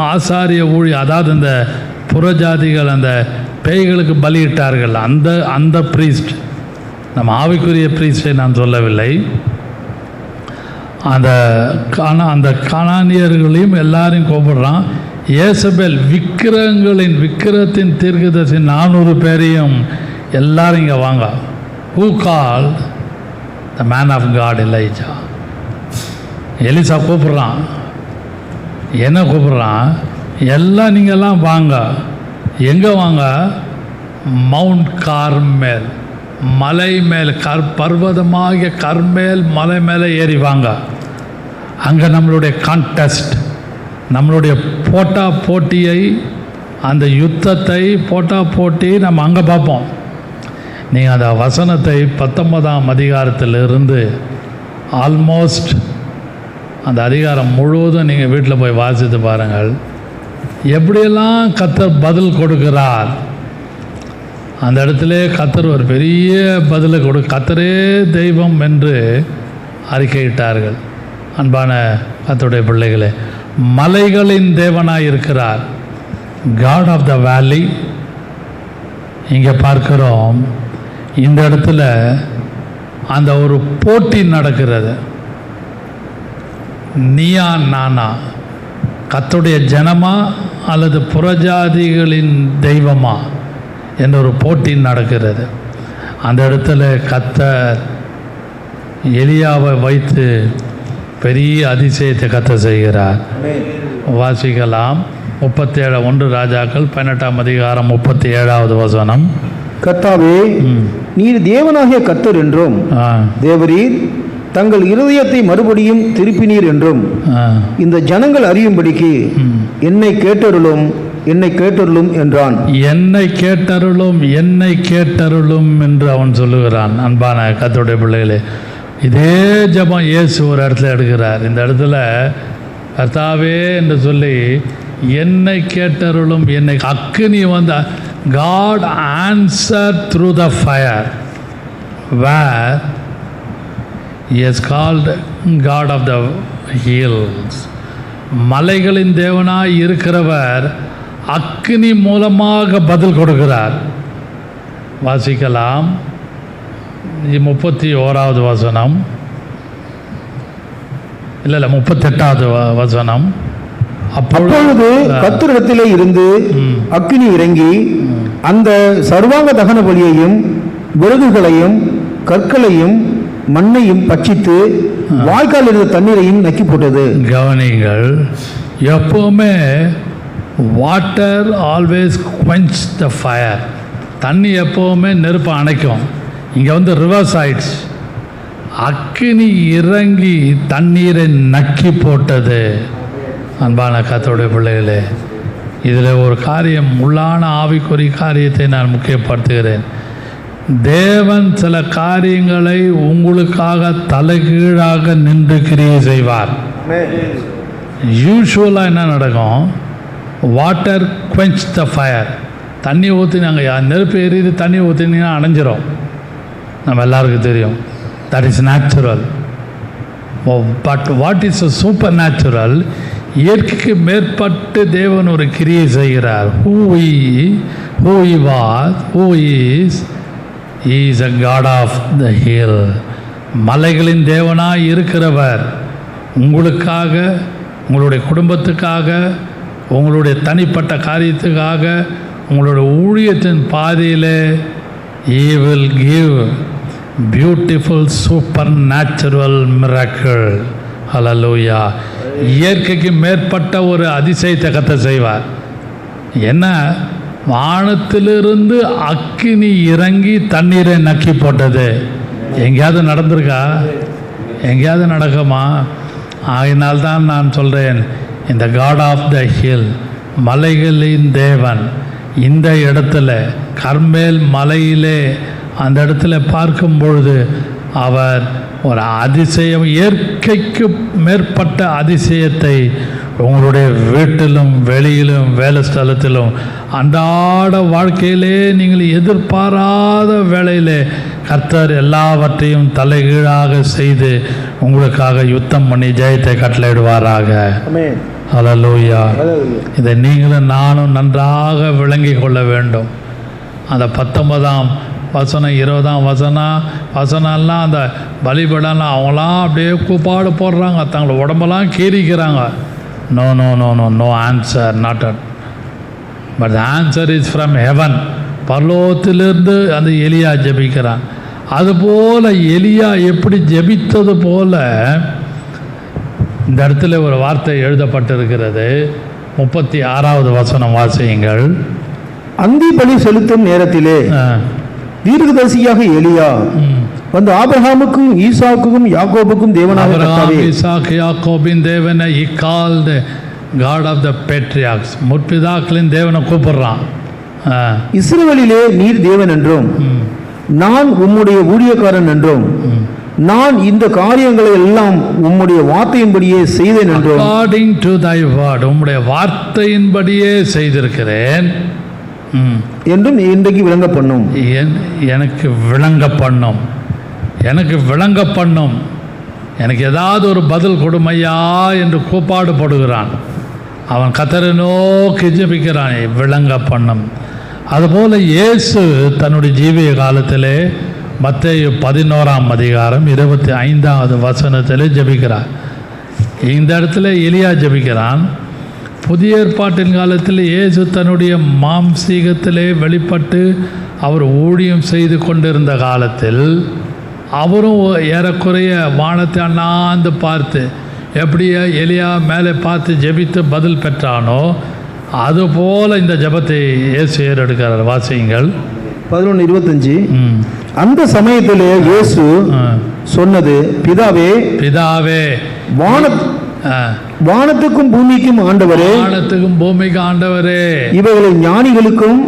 Speaker 1: ஆசாரிய அதாவது இந்த புறஜாதிகள் அந்த பேய்களுக்கு பலியிட்டார்கள். அந்த ப்ரீஸ்ட், நம்ம ஆவிக்குரிய ப்ரீஸ்டை நான் சொல்லவில்லை. அந்த கானானியர்களையும் எல்லாரையும் கூப்பிடுறான். இயேசபேல் விக்கிரகத்தின் தீர்க்கதரிசி 400 பேரையும் எல்லாரும் இங்கே வாங்க. Who call the man of God Elijah. எலிசா கூப்பிட்றான். என்ன கூப்பிட்றான்? எல்லாம் நீங்கள்லாம் வாங்க. எங்கே வாங்க? மவுண்ட் கார்மேல், மலை மேல், பர்வதமாகிய கர்மேல் மலை மேலே ஏறி வாங்க. அங்கே நம்மளுடைய கான்டெஸ்ட், நம்மளுடைய போட்டியை, அந்த யுத்தத்தை போட்டி நம்ம அங்கே பார்ப்போம். நீங்கள் அந்த வசனத்தை 19ஆம் அதிகாரத்திலிருந்து ஆல்மோஸ்ட் அந்த அதிகாரம் முழுவதும் நீங்கள் வீட்டில் போய் வாசித்து பாருங்கள். எப்படியெல்லாம் கர்த்தர் பதில் கொடுக்கிறார். அந்த இடத்துல கர்த்தர் ஒரு பெரிய பதிலை கர்த்தரே தெய்வம் என்று அறிக்கையிட்டார்கள். அன்பான கர்த்தருடைய பிள்ளைகளே, மலைகளின் தேவனாய் இருக்கிறார். காட் ஆஃப் த வேலி. இங்கே பார்க்கிறோம், இந்த இடத்துல அந்த ஒரு போட்டி நடக்கிறது. நீயா நானா, கர்த்தருடைய ஜனமா அல்லது புறஜாதிகளின் தெய்வமா என்ற ஒரு போட்டி நடக்கிறது. அந்த இடத்துல கர்த்தர் எலியாவை வைத்து பெரிய அதிசயத்தை கர்த்தர் செய்கிறார். வாசிக்கலாம். 1 ராஜாக்கள் 18ஆம் அதிகாரம் 37வது வசனம்.
Speaker 2: கர்த்தாவே, நீர் தேவனாகிய கர்த்தர் என்றும் தேவரீர் தங்கள் இருதயத்தை மறுபடியும் திருப்பினீர் என்றும் இந்த ஜனங்கள் அறியும்படிக்கு என்னை கேட்டருளும் என்றான்.
Speaker 1: என்னை கேட்டருளும் என்று அவன் சொல்லுகிறான். அன்பான கர்த்தருடைய பிள்ளைகளே, இதே ஜெபம் இயேசு ஒரு இடத்துல எடுக்கிறார். இந்த இடத்துல கர்த்தாவே என்று சொல்லி என்னை கேட்டருளும், என்னை அக்கினி வந்த God answered through the fire, where he is called God of the hills. மலைகளின் தேவனாய் இருக்கிறவர் அக்கினி மூலமாக பதில் கொடுக்கிறார். வாசிக்கலாம் 31வது வசனம், இல்லை 38வது வசனம்.
Speaker 2: அப்பொழுது கர்த்தரிடத்திலே இருந்து அக்கினி இறங்கி அந்த சர்வாங்க தகன பலியையும் விறகுகளையும் கற்களையும் மண்ணையும் பட்சித்து வாய்க்கால் இருந்த தண்ணீரையும் நக்கி போட்டது. கவனிங்கள்,
Speaker 1: எப்பவுமே water always quench the fire. தண்ணி எப்பவுமே நெருப்பை அணைக்கும். இங்கே வந்து ரிவர்ஸ் ஆயிடுச்சு. அக்கினி இறங்கி தண்ணீரை நக்கி போட்டது. அன்பான கர்த்தருடைய பிள்ளைகளே, இதில் ஒரு காரியம், உள்ளான ஆவிக்குரிய காரியத்தை நான் முக்கியப்படுத்துகிறேன். தேவன் சில காரியங்களை உங்களுக்காக தலைகீழாக நின்று கிரியை செய்வார். யூஸ்வலாக என்ன நடக்கும்? Water quench the fire. தண்ணி ஊற்றினாங்க, நெருப்பு எரியுது, தண்ணி ஊற்றினீங்கன்னா அணைஞ்சிரும். நம்ம எல்லாருக்கும் தெரியும். That is natural. But what is super natural? இயற்கைக்கு மேற்பட்டு தேவன் ஒரு கிரியை செய்கிறார். who he was, who he is a God of the hill. மலைகளின் தேவனாய் இருக்கிறவர் உங்களுக்காக, உங்களுடைய குடும்பத்துக்காக, உங்களுடைய தனிப்பட்ட காரியத்துக்காக, உங்களுடைய ஊழியத்தின் பாதையிலே he will give beautiful supernatural miracle. ஹல்லேலூயா. இயற்கைக்கு மேற்பட்ட ஒரு அதிசயத்தை கர்த்தர் செய்வார். என்ன? வானத்திலிருந்து அக்கினி இறங்கி தண்ணீரை நக்கி போட்டது. எங்கேயாவது நடந்திருக்கா? எங்கேயாவது நடக்குமா? ஆகினால்தான் நான் சொல்கிறேன், இந்த காட் ஆஃப் த ஹில், மலைகளின் தேவன், இந்த இடத்துல கர்மேல் மலையிலே அந்த இடத்துல பார்க்கும் பொழுது அவர் ஒரு அதிசயம், இயற்கைக்கு மேற்பட்ட அதிசயத்தை உங்களுடைய வீட்டிலும் வெளியிலும் வேலை ஸ்தலத்திலும் அன்றாட வாழ்க்கையிலே நீங்கள் எதிர்பாராத வேளையிலே கர்த்தர் எல்லாவற்றையும் தலைகீழாக செய்து உங்களுக்காக யுத்தம் பண்ணி ஜெயத்தை கட்டளையிடுவாராக. ஹல்லேலூயா. இதை நீங்களும் நானும் நன்றாக விளங்கி கொள்ள வேண்டும். அந்த 19ஆம் வசனம் 20ஆம் வசனம்லாம் அந்த பலிபடம்லாம் அவங்களாம் அப்படியே கூப்பாடு போடுறாங்க, தங்களை உடம்பெல்லாம் கீறிக்கிறாங்க. No no no no no answer, not at. But the answer is from heaven. பரலோகத்திலிருந்து அந்த எலியா ஜெபிக்கிறான். அதுபோல் எலியா எப்படி ஜெபித்தது போல இந்த இடத்துல ஒரு வார்த்தை எழுதப்பட்டிருக்கிறது. 36வது வசனம் வாசியுங்கள்.
Speaker 2: அந்தி பலி செலுத்தும் நேரத்திலே தீர்க்கதரிசியாக எலியா வந்து ஆபிரகாமுக்கும் ஈசாக்குக்கும் யாக்கோபுக்கும் தேவனாக,
Speaker 1: யாக்கோபின் தேவனை he called God of the patriarchs, முற்பிதாக்களின் தேவனை கூப்பிடுறான்.
Speaker 2: இஸ்ரவேலிலே நீர் தேவன் என்றும் நான் உம்முடைய ஊழியக்காரன் என்றும் நான் இந்த காரியங்களை எல்லாம் உம்முடைய வார்த்தையின்படியே செய்தேன் என்றும்,
Speaker 1: according to thy word, உம்முடைய வார்த்தையின்படியே செய்திருக்கிறேன்
Speaker 2: என்றும் இன்றைக்கு விளங்க பண்ணும்.
Speaker 1: எனக்கு விளங்க பண்ணும், எனக்கு விளங்க பண்ணும், எனக்கு ஏதாவது ஒரு பதில் கொடுமையா என்று கூப்பாடு போடுகிறான். அவன் கர்த்தரை நோக்கி ஜெபிக்கிறான், விளங்க பண்ணும். அதுபோல் இயேசு தன்னுடைய ஜீவிய காலத்திலே மத்தேயு 11ஆம் அதிகாரம் 25வது வசனத்திலே ஜெபிக்கிறார். இந்த இடத்துல எலியா ஜெபிக்கிறான். புதிய ஏற்பாட்டின் காலத்தில் இயேசு தன்னுடைய மாம்சீகத்திலே வெளிப்பட்டு அவர் ஊழியம் செய்து கொண்டிருந்த காலத்தில் அவரும் ஏறக்குறைய வானத்தை அண்ணாந்து பார்த்து எப்படியா எலியா மேலே பார்த்து ஜெபித்து பதில் பெற்றானோ அதுபோல் இந்த ஜெபத்தை இயேசு ஏறெடுக்கிறார். வாசியுங்கள்
Speaker 2: 11:25. அந்த சமயத்திலே இயேசு சொன்னது, பிதாவே பிதாவே வானத்துக்கும் பூமிக்கும் ஆண்டவரே, வானத்துக்கும் பூமிக்கு ஆண்டவரே, இவைகளை ஞானிகளுக்கும்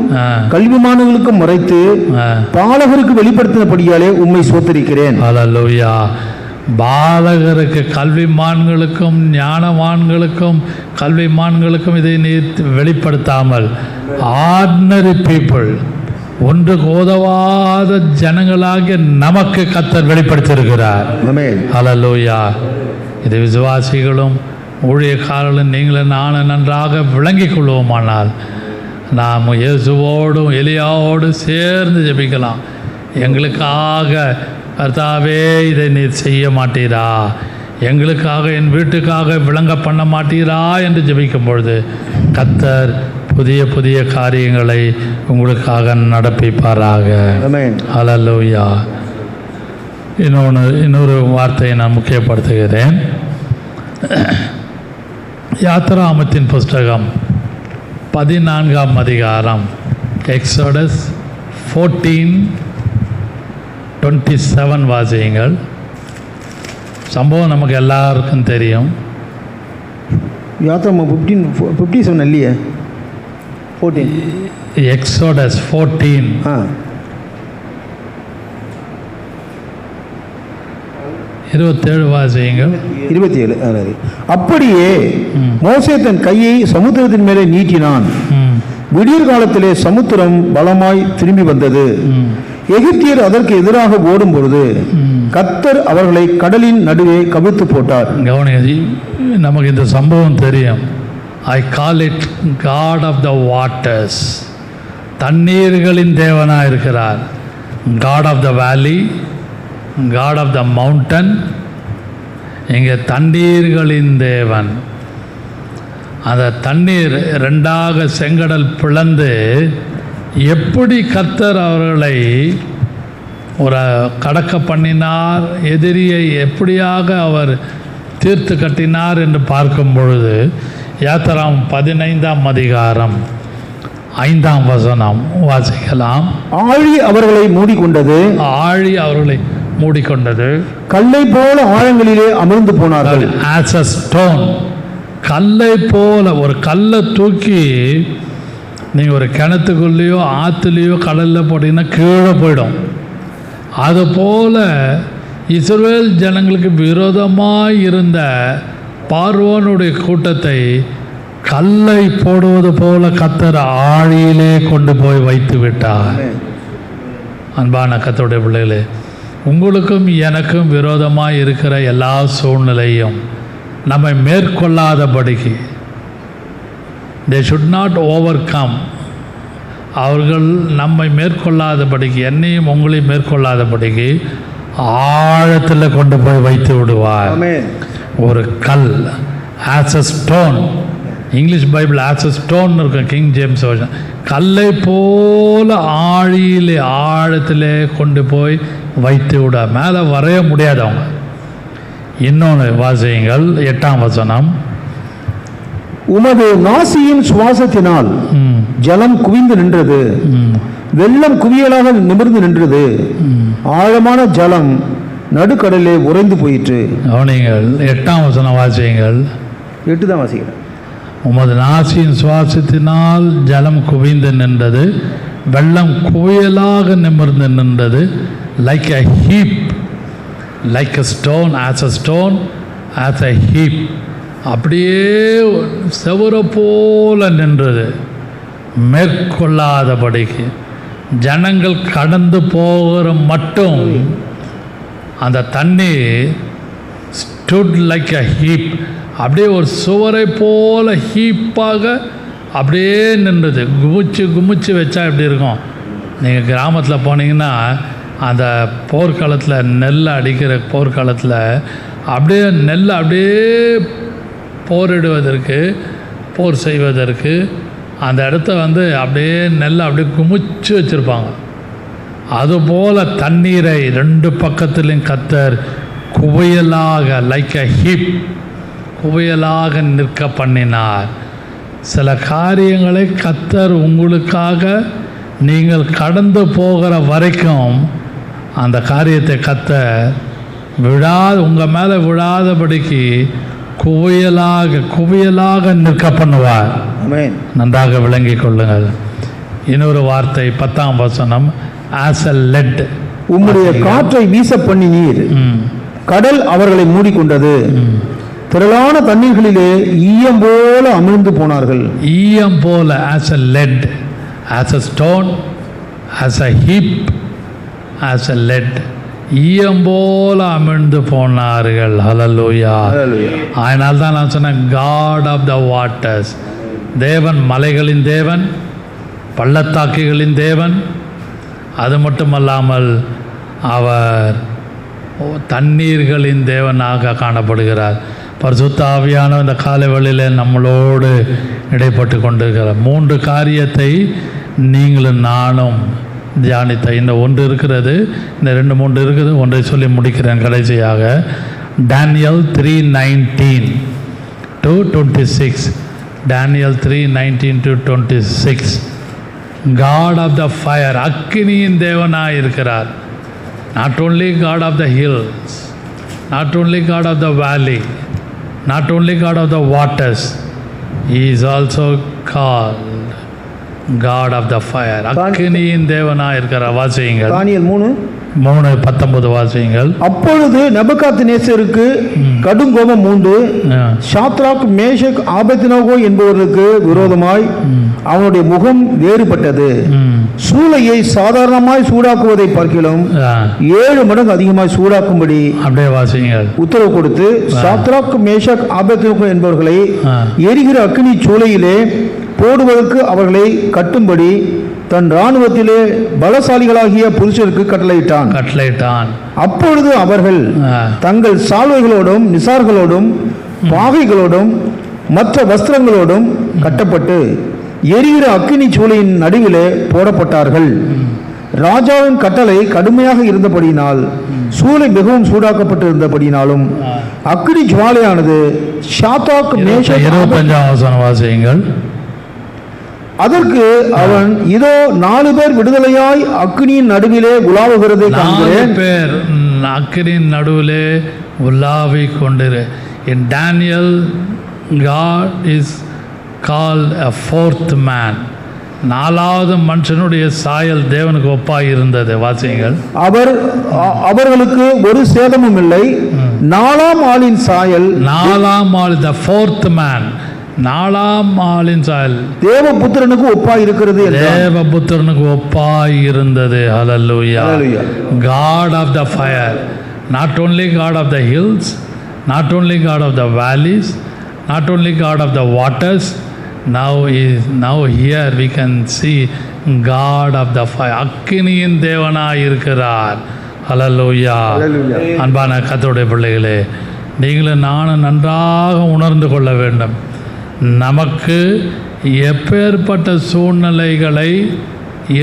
Speaker 2: கல்விமான்களுக்கும் மறைத்து பாலகருக்கு வெளிப்படுத்தினபடியாலே உம்மை ஸ்தோத்திரிக்கிறேன்.
Speaker 1: ஹல்லேலூயா. பாலகருக்கு கல்விமான்களுக்கும் ஞானவான்களுக்கும் கல்விமான்களுக்கும் இதை நீ வெளிப்படுத்தாமல் ஆர்டினரி பீப்புள், ஒன்றுக்கு உதவாத ஜனங்களாகிய நமக்கு கர்த்தர் வெளிப்படுத்தியிருக்கிறார்.
Speaker 2: ஆமென்.
Speaker 1: ஹல்லேலூயா. இது விசுவாசிகளும் ஊழியக்காரர்களும் நீங்களும் நானும் நன்றாக விளங்கிக் கொள்வோமானால் நாம் இயேசுவோடும் எலியாவோடும் சேர்ந்து ஜெபிக்கலாம். எங்களுக்காக கர்த்தாவே இதை நீர் செய்ய மாட்டீரா, எங்களுக்காக என் வீட்டுக்காக விளங்க பண்ண மாட்டீரா என்று ஜெபிக்கும் பொழுது கர்த்தர் புதிய புதிய காரியங்களை உங்களுக்காக நடப்பிப்பாராக.
Speaker 2: ஆமென்.
Speaker 1: ஹல்லேலூயா. இன்னொரு வார்த்தையை நான் முக்கியப்படுத்துகிறேன். யாத்திராமத்தின் புஸ்தகம் 14ஆம் அதிகாரம், எக்ஸோடஸ் 14:27 வாசியுங்கள். சம்பவம் நமக்கு எல்லாருக்கும் தெரியும்.
Speaker 2: யாத்திராமம் 57 இல்லையே, 14.
Speaker 1: எக்ஸோடஸ் 14
Speaker 2: ஆ
Speaker 1: 27 வாசியுங்கள்.
Speaker 2: 27. அப்படியே மோசே தன் கையை சமுத்திரத்தின் மேலே நீட்டினான். விடியற் காலத்திலே சமுத்திரம் பலமாய் திரும்பி வந்தது. எகிப்தியர் அதற்கு எதிராக ஓடும் பொழுது கர்த்தர் அவர்களை கடலின் நடுவே கவிழ்த்து போட்டார்.
Speaker 1: கவனிங்க, நமக்கு இந்த சம்பவம் தெரியும். I call it God of the waters. தண்ணீர்களின் தேவனாக இருக்கிறார். God of the valley, God of the mountain. இங்கே தண்ணீர்களின் தேவன். அந்த தண்ணீர் ரெண்டாக செங்கடல் பிளந்து எப்படி கர்த்தர் அவர்களை ஒரு கடக்க பண்ணினார், எதிரியை எப்படியாக அவர் தீர்த்து கட்டினார் என்று பார்க்கும் பொழுது யாத்திராம் 15ஆம் அதிகாரம் 5ஆம் வசனம் வாசிக்கலாம்.
Speaker 2: ஆழி அவர்களை மூடிக்கொண்டது,
Speaker 1: ஆழி அவர்களை மூடிக்கொண்டது,
Speaker 2: கல்லை போல ஆழங்களிலே அமர்ந்து போனார்கள்.
Speaker 1: as a stone, கல்லை போல. ஒரு கல்லை தூக்கி நீங்கள் ஒரு கிணத்துக்குள்ளேயோ ஆற்றுலையோ கடலில் போட்டிங்கன்னா கீழே போயிடும். அதுபோல் இஸ்ரவேல் ஜனங்களுக்கு விரோதமாக இருந்த பார்வோனுடைய கூட்டத்தை கல்லை போடுவது போல கர்த்தர் ஆழியிலே கொண்டு போய் வைத்து விட்டார். அன்பான கர்த்தருடைய பிள்ளைகளே, உங்களுக்கும் எனக்கும் விரோதமாக இருக்கிற எல்லா சூழ்நிலையும் நம்மை மேற்கொள்ளாதபடிக்கு, they should not overcome, அவர்கள் நம்மை மேற்கொள்ளாதபடிக்கு, என்னையும் உங்களையும் மேற்கொள்ளாதபடிக்கு ஆழத்தில் கொண்டு போய் வைத்து விடுவார். ஒரு கல், as a stone. English Bible as a stone இருக்கும், கிங் ஜேம்ஸ் வருஷன். கல்லை போல ஆழியிலே ஆழத்திலே கொண்டு போய் வைத்து விட, மேலே வரைய முடியாது அவங்க. இன்னொன்று வாசியுங்கள், 8ஆம் வசனம்.
Speaker 2: உமது நாசியின் சுவாசத்தினால் ஜலம் குவிந்து நின்றது, வெள்ளம் குவியலாக நிமிர்ந்து நின்றது, ஆழமான ஜலம் நடுக்கடலே உறைந்து போயிற்று.
Speaker 1: கவனிங்கள், 8ஆம் வசனம் வாசியுங்கள்.
Speaker 2: 8 தான் வாசிக்கிறேன்.
Speaker 1: உமது நாசியின் சுவாசத்தினால் ஜலம் குவிந்து நின்றது, வெள்ளம் குவியலாக நிமிர்ந்து நின்றது. Like a heap, like a stone, as a stone, as a heap. அப்படியே செவரை போல நின்றது, மேற்கொள்ளாதபடிக்கு. ஜனங்கள் கடந்து போகிற மட்டும் அந்த தண்ணீர் stood like a heap, அப்படியே ஒரு சுவரை போல ஹீப்பாக அப்படியே நின்றது. குமிச்சு வச்சா எப்படி இருக்கும்? நீங்கள் கிராமத்தில் போனீங்கன்னா அந்த போர்க்காலத்தில் நெல் அடிக்கிற போர்க்காலத்தில் அப்படியே நெல் அப்படியே போரிடுவதற்கு, போர் செய்வதற்கு அந்த இடத்த அப்படியே நெல் அப்படியே குமிச்சு வச்சுருப்பாங்க. அதுபோல் தண்ணீரை ரெண்டு பக்கத்திலையும் கர்த்தர் குவியலாக, லைக் அ ஹீப், குவியலாக நிற்க பண்ணினார். சில காரியங்களை கர்த்தர் உங்களுக்காக நீங்கள் கடந்து போகிற வரைக்கும் அந்த காரியத்தை கர்த்தர் உங்கள் மேலே விழாதபடிக்கு குவியலாக நிற்க பண்ணுவார். நன்றாக விளங்கிக் கொள்ளுங்கள். இன்னொரு வார்த்தை 10ஆம் வசனம், as a lead.
Speaker 2: உம்முடைய காற்றை வீச பண்ணினீர், கடல் அவர்களை மூடிக்கொண்டது. திரளான தண்ணீர்களிலே ஈயம் போல அமிழ்ந்து போனார்கள்.
Speaker 1: ஈயம் போல, as a lead, as a stone, as a heap, as a lead, ஈயம் போல அமிழ்ந்து போனார்கள். ஹல்லேலூயா. அதனால தான் நான் சொன்னேன், காட் ஆஃப் த வாட்டர்ஸ், தேவன் மலைகளின் தேவன், பள்ளத்தாக்குகளின் தேவன். அது மட்டுமல்லாமல் அவர் தண்ணீர்களின் தேவனாக காணப்படுகிறார். பரிசுத்த ஆவியானவர் இந்த காலைவெளியில் நம்மளோடு இடைப்பட்டு கொண்டிருக்கிறார். 3 காரியத்தை நீங்களும் நானும் தியானித்த இன்னும் ஒன்று இருக்கிறது, இந்த 2-3 இருக்குது. ஒன்றை சொல்லி முடிக்கிறேன் கடைசியாக. Daniel 3:19 to 26. Daniel 3:19 to 26. God of the fire, அக்கினியின் தேவனாய் இருக்கிறார். Not only God of the hills, not only God of the valley, not only God of the waters, He is also called God of the fire. அக்கினியின் தேவனாய் இருக்கிறார். வாசியுங்கள்.
Speaker 2: தானியேல் 3:19
Speaker 1: வாசியுங்கள்.
Speaker 2: அப்பொழுது நேபுகாத்நேசருக்கு கடும் கோபம் மூண்டு சாத்ராக், மேஷக், ஆபேத்நேகோ என்பவர்களுக்கு விரோதமாய் அவனுடைய முகம் வேறுபட்டது. சூளையை சாதாரணமாய் சூடாக்குவதை பார்க்கிலும் 7 மடங்கு அதிகமாய் சூடாக்கும்படி
Speaker 1: அப்படியே வாசியுங்கள்
Speaker 2: உத்தரவு கொடுத்து சாத்ராக், மேஷக், ஆபேத்நேகோ என்பவர்களை எரிகிற அக்கினி சூளையிலே போடுவதற்கு அவர்களை கட்டும்படி தன் இராணுவத்திலே பலசாலிகளாகிய புருஷருக்கு கட்டளையிட்டான். அப்பொழுது அவர்கள் தங்கள் சால்வைகளோடும் நிசார்களோடும் பாகைகளோடும் மற்ற வஸ்திரங்களோடும் கட்டப்பட்டு எரிகிற அக்கினி சூளையின் நடுவிலே போடப்பட்டார்கள். ராஜாவின் கட்டளை கடுமையாக இருந்தபடியினால், சூளை மிகவும் சூடாக்கப்பட்டிருந்தபடியினாலும் அக்கினி ஜுவாலையானது சாத்ராக், மேஷக்,
Speaker 1: 25 வாசியுங்கள்.
Speaker 2: அதற்கு அவன், இதோ 4 பேர் விடுதலையாய் அக்கினியின் நடுவிலே உலாவுகிறதை காண்கிறேன்.
Speaker 1: 4 பேர் அக்கினியின் நடுவிலே உலாவி கொண்டிரு. In Daniel, God is called a 4th man. 4வது மனுஷனுடைய சாயல் தேவனுக்கு ஒப்பாய் இருந்தது. வாசியுங்கள்.
Speaker 2: அவர்களுக்கு ஒரு சேதமும் இல்லை. 4ஆம் ஆளின் சாயல்,
Speaker 1: 4ஆம் ஆள், the 4th man, 4ஆம் ஆளின் சாயல்
Speaker 2: தேவபுத்திரனுக்கு ஒப்பாய் இருக்கிறது.
Speaker 1: தேவபுத்திரனுக்கு ஒப்பாய் இருந்தது. ஹல்லேலூயா. God of the fire, not only God of the hills, not only God of the valleys, not only God of the waters, now here we can see God of the fire. அக்கினியின் தேவனாய் இருக்கிறார். ஹல்லேலூயா. அன்பான கர்த்தருடைய பிள்ளைகளே, நீங்களும் நானும் நன்றாக உணர்ந்து கொள்ள வேண்டும். நமக்கு எப்பேற்பட்ட சூழ்நிலைகளை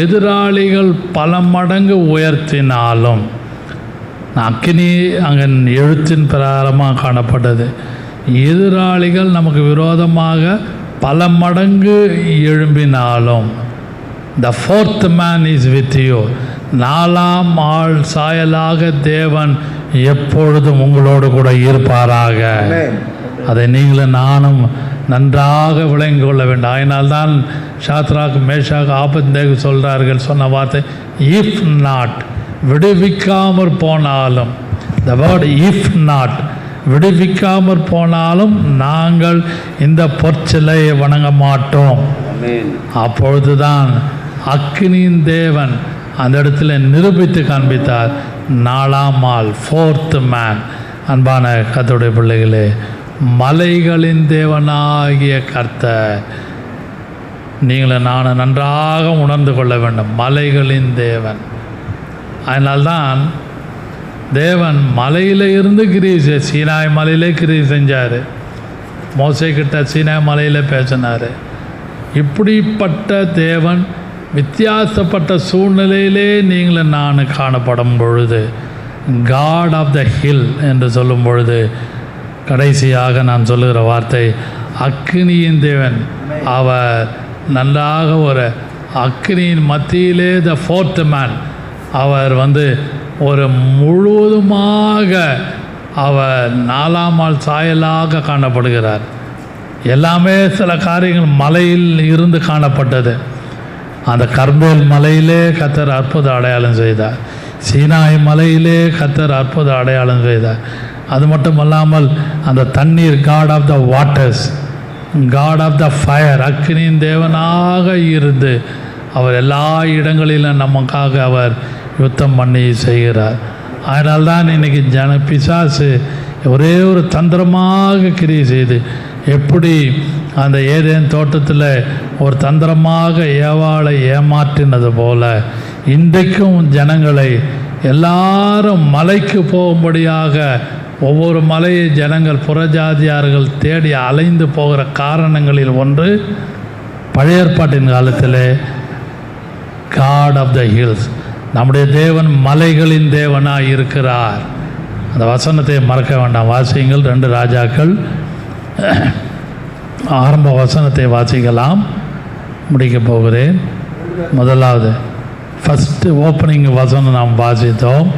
Speaker 1: எதிராளிகள் பல மடங்கு உயர்த்தினாலும், அக்கினி அங்கே எழுத்தின் பிரகாரமாக காணப்பட்டது, எதிராளிகள் நமக்கு விரோதமாக பல மடங்கு எழும்பினாலும், the 4th man is with you. 4ஆம் ஆள் சாயலாக தேவன் எப்பொழுதும் உங்களோடு கூட இருப்பாராக. அதை நீங்களும் நானும் நன்றாக விளங்கிக் கொள்ள வேண்டும். அதனால்தான் சாத்ராக், மேஷாக், ஆபேத்நேகோ சொல்கிறார்கள், சொன்ன வார்த்தை, இஃப் நாட், விடுவிக்காமற் போனாலும், the word if not, விடுவிக்காமற் போனாலும் நாங்கள் இந்த பொற்சிலையை வணங்க மாட்டோம். அப்பொழுதுதான் அக்கினியின் தேவன் அந்த இடத்துல நிரூபித்து காண்பித்தார். 4ஆம் ஆள், 4th man. அன்பான கர்த்தருடைய பிள்ளைகளே, மலைகளின் தேவனாகிய கர்த்தர், நீங்களும் நானும் நன்றாக உணர்ந்து கொள்ள வேண்டும். மலைகளின் தேவன். அதனால்தான் தேவன் மலையில் இருந்து கிரியை, சீனாய் மலையிலே கிரியை செஞ்சார். மோசே கிட்ட சீனாய் மலையில் பேசினார். இப்படிப்பட்ட தேவன் வித்தியாசப்பட்ட சூழ்நிலையிலே நீங்களும் நான் காணப்படும் பொழுது, காட் ஆஃப் த ஹில் என்று சொல்லும் பொழுது, கடைசியாக நான் சொல்லுகிற வார்த்தை அக்கினியின் தேவன். அவர் நன்றாக ஒரு அக்கினியின் மத்தியிலே த 4th man. அவர் ஒரு முழுவதுமாக அவர் 4ஆம் ஆள் சாயலாக காணப்படுகிறார். எல்லாமே சில காரியங்கள் மலையில் இருந்து காணப்பட்டது. அந்த கர்மேல் மலையிலே கர்த்தர் அற்புத அடையாளம் செய்தார். சீனாய் மலையிலே கர்த்தர் அற்புத அடையாளம் செய்தார். அது மட்டும் அல்லாமல் அந்த தண்ணீர், God of the waters, God of the fire, அக்னியின் தேவனாக இருந்து அவர் எல்லா இடங்களிலும் நமக்காக அவர் யுத்தம் பண்ணி செய்கிறார். அதனால்தான் இன்றைக்கி பிசாசு ஒரே ஒரு தந்திரமாக கிரியை செய்து, எப்படி அந்த ஏதேன் தோட்டத்தில் ஒரு தந்திரமாக ஏவாளை ஏமாற்றினது போல இன்றைக்கும் ஜனங்களை எல்லாரும் மலைக்கு போகும்படியாக ஒவ்வொரு மலையை ஜனங்கள் புறஜாதியார்கள் தேடி அலைந்து போகிற காரணங்களில் ஒன்று, பழைய ஏற்பாட்டின் காலத்தில் காட் ஆஃப் த ஹில்ஸ், நம்முடைய தேவன் மலைகளின் தேவனாக இருக்கிறார். அந்த வசனத்தை மறக்க வேண்டாம். வாசியுங்கள். 2 ராஜாக்கள் ஆரம்ப வசனத்தை வாசிக்கலாம். முடிக்கப் போகிறேன். முதலாவது ஃபஸ்ட்டு ஓப்பனிங் வசனம் நாம் வாசித்தோம்.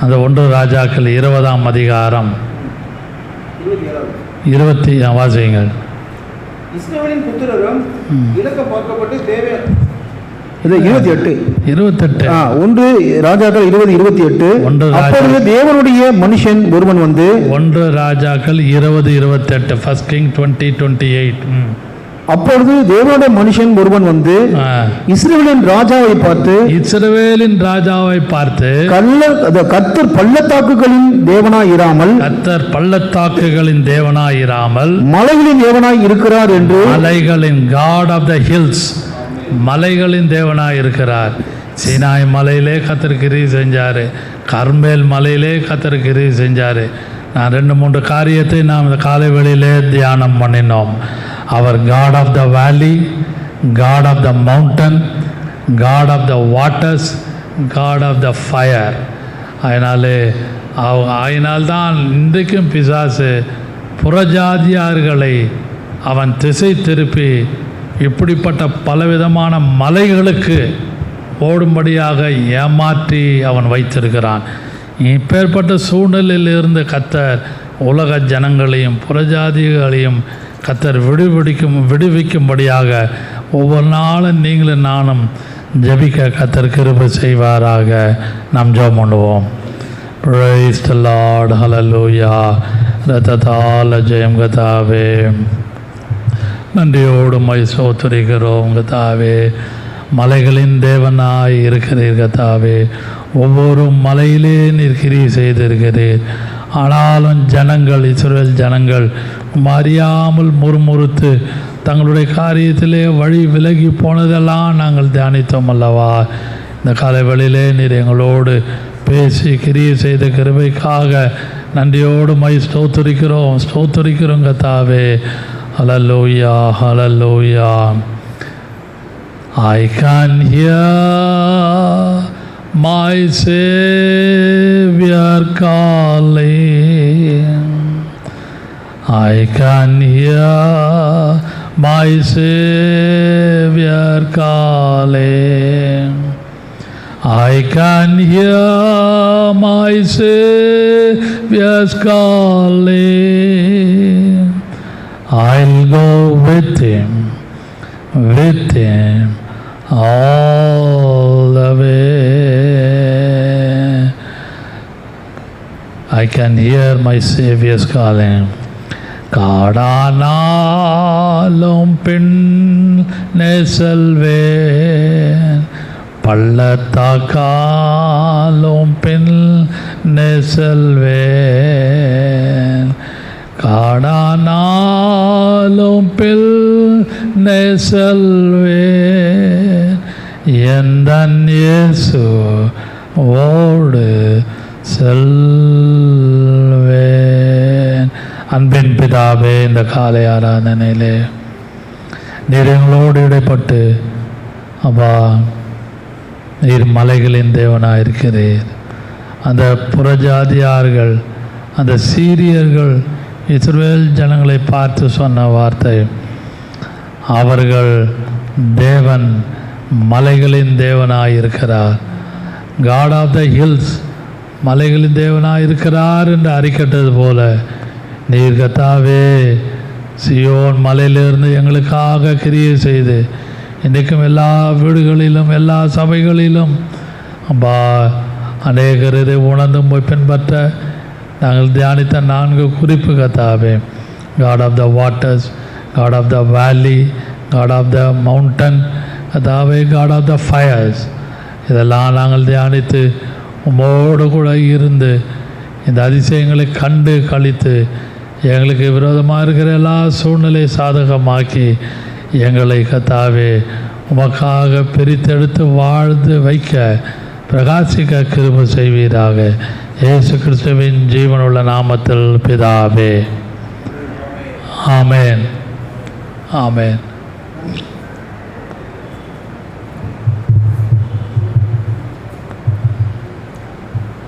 Speaker 1: அந்த 1 ராஜாக்கள் 20ஆம் அதிகாரம் 20 வாசியுங்கள்.
Speaker 2: இஸ்ரவேலின் புத்திரரும் இலக்க பார்க்கப்பட்டு தேவ இது 28 1 ராஜாக்கள் 20:28. அப்பொழுது தேவனுடைய மனுஷன் ஒருவன் வந்து
Speaker 1: 1 ராஜாக்கள் 20:28 First King 20:28.
Speaker 2: அப்பொழுது தேவனுடைய மனுஷன் ஒருவன் வந்து இஸ்ரவேலின் ராஜாவை பார்த்து கர்த்தர் பள்ளத்தாக்குகளின் தேவனாய் இராமல் மலைகளின் தேவனாய் இருக்கிறார் என்று,
Speaker 1: மலைகளின் காட் ஆஃப் த ஹில்ஸ், மலைகளின் தேவனாய் இருக்கிறார். சீனாய் மலையிலே கர்த்தர் கிரியை செஞ்சார், கர்மேல் மலையிலே கர்த்தர் கிரியை செஞ்சார். நான் 2-3 காரியத்தை நாம் இந்த காலை வேளையிலே தியானம் பண்ணினோம். அவர் God of the valley, God of the mountain, God of the waters, God of the fire. அதனால்தான் இன்றைக்கும் பிசாசு புறஜாதியார்களை அவன் திசை திருப்பி இப்படிப்பட்ட பலவிதமான மலைகளுக்கு ஓடும்படியாக ஏமாற்றி அவன் வைத்திருக்கிறான். இப்பேற்பட்ட சூழ்நிலையிலிருந்து கர்த்தர் உலக ஜனங்களையும் புறஜாதிகளையும் கர்த்தர் விடுவிக்கும்படியாக ஒவ்வொரு நாளும் நீங்களும் நானும் ஜெபிக்க கர்த்தர் கிருபை செய்வாராக. நாம் ஜெபம் பண்ணுவோம். Praise the Lord. Hallelujah. ரத்தத்தால் ஜெயம் கர்த்தாவே, நன்றியோடு மை ஸ்தோத்திரிக்கிறோம் கர்த்தாவே. மலைகளின் தேவனாய் இருக்கிறீர் கர்த்தாவே. ஒவ்வொரு மலையிலே நீர் கிரியை செய்திருக்கிறீர். ஆனாலும் ஜனங்கள், இஸ்ரவேல் ஜனங்கள் அறியாமல் முறுமுறுத்து தங்களுடைய காரியத்திலே வழி விலகி போனதெல்லாம் நாங்கள் தியானித்தோம் அல்லவா. இந்த காலைவெளியிலே நீர் எங்களோடு பேசி கிரியை செய்த கிருபைக்காக நன்றியோடு மை ஸ்தோத்திரிக்கிறோம் கர்த்தாவே. ஹல்லேலூயா, ஹல்லேலூயா. I can hear my Savior calling. I can hear my Savior calling. I can hear my Savior's calling. I'll go with him all the way. I can hear my Savior's calling. காடானாலும் பின்னே செல்வேன், பள்ளத்தாக்காலும் பின்னே செல்வேன். காடானாலும் பின்னே செல்வேன், எந்தன் இயேசுவோடு செல்வேன். அன்பின் பிதாவே, இந்த காலை ஆராதனையிலே நீர் எங்களோடு இடைப்பட்டு அப்பா, நீர் மலைகளின் தேவனாக இருக்கிறீர். அந்த புறஜாதியார்கள், அந்த சீரியர்கள் இஸ்ரவேல் ஜனங்களை பார்த்து சொன்ன வார்த்தை, அவர்கள் தேவன் மலைகளின் தேவனாக இருக்கிறார், காட் ஆஃப் த ஹில்ஸ், மலைகளின் தேவனாக இருக்கிறார் என்று அறிக்கட்டது போல நீர் கர்த்தாவே சியோன் மலையிலிருந்து எங்களுக்காக கிரியை செய்து இன்றைக்கும் எல்லா வீடுகளிலும் எல்லா சபைகளிலும் அப்பா, அநேகர் இதை உணர்ந்து போய் பின்பற்ற நாங்கள் தியானித்த 4 குறிப்பு கர்த்தாவே, God of the waters, God of the valley, God of the mountain, கர்த்தாவே காட் ஆஃப் த ஃபயர்ஸ், இதெல்லாம் நாங்கள் தியானித்து உம்மோடு கூட இருந்து இந்த அதிசயங்களை கண்டு கழித்து எங்களுக்கு விரோதமாக இருக்கிற எல்லா சூழ்நிலை சாதகமாக்கி எங்களை கர்த்தாவே உமக்காக பிரித்தெடுத்து வாழ்ந்து வைக்க பிரகாசிக்க கிருபை செய்வீராக. இயேசு கிறிஸ்துவின் ஜீவனுள்ள நாமத்தில் பிதாவே, ஆமேன், ஆமேன்.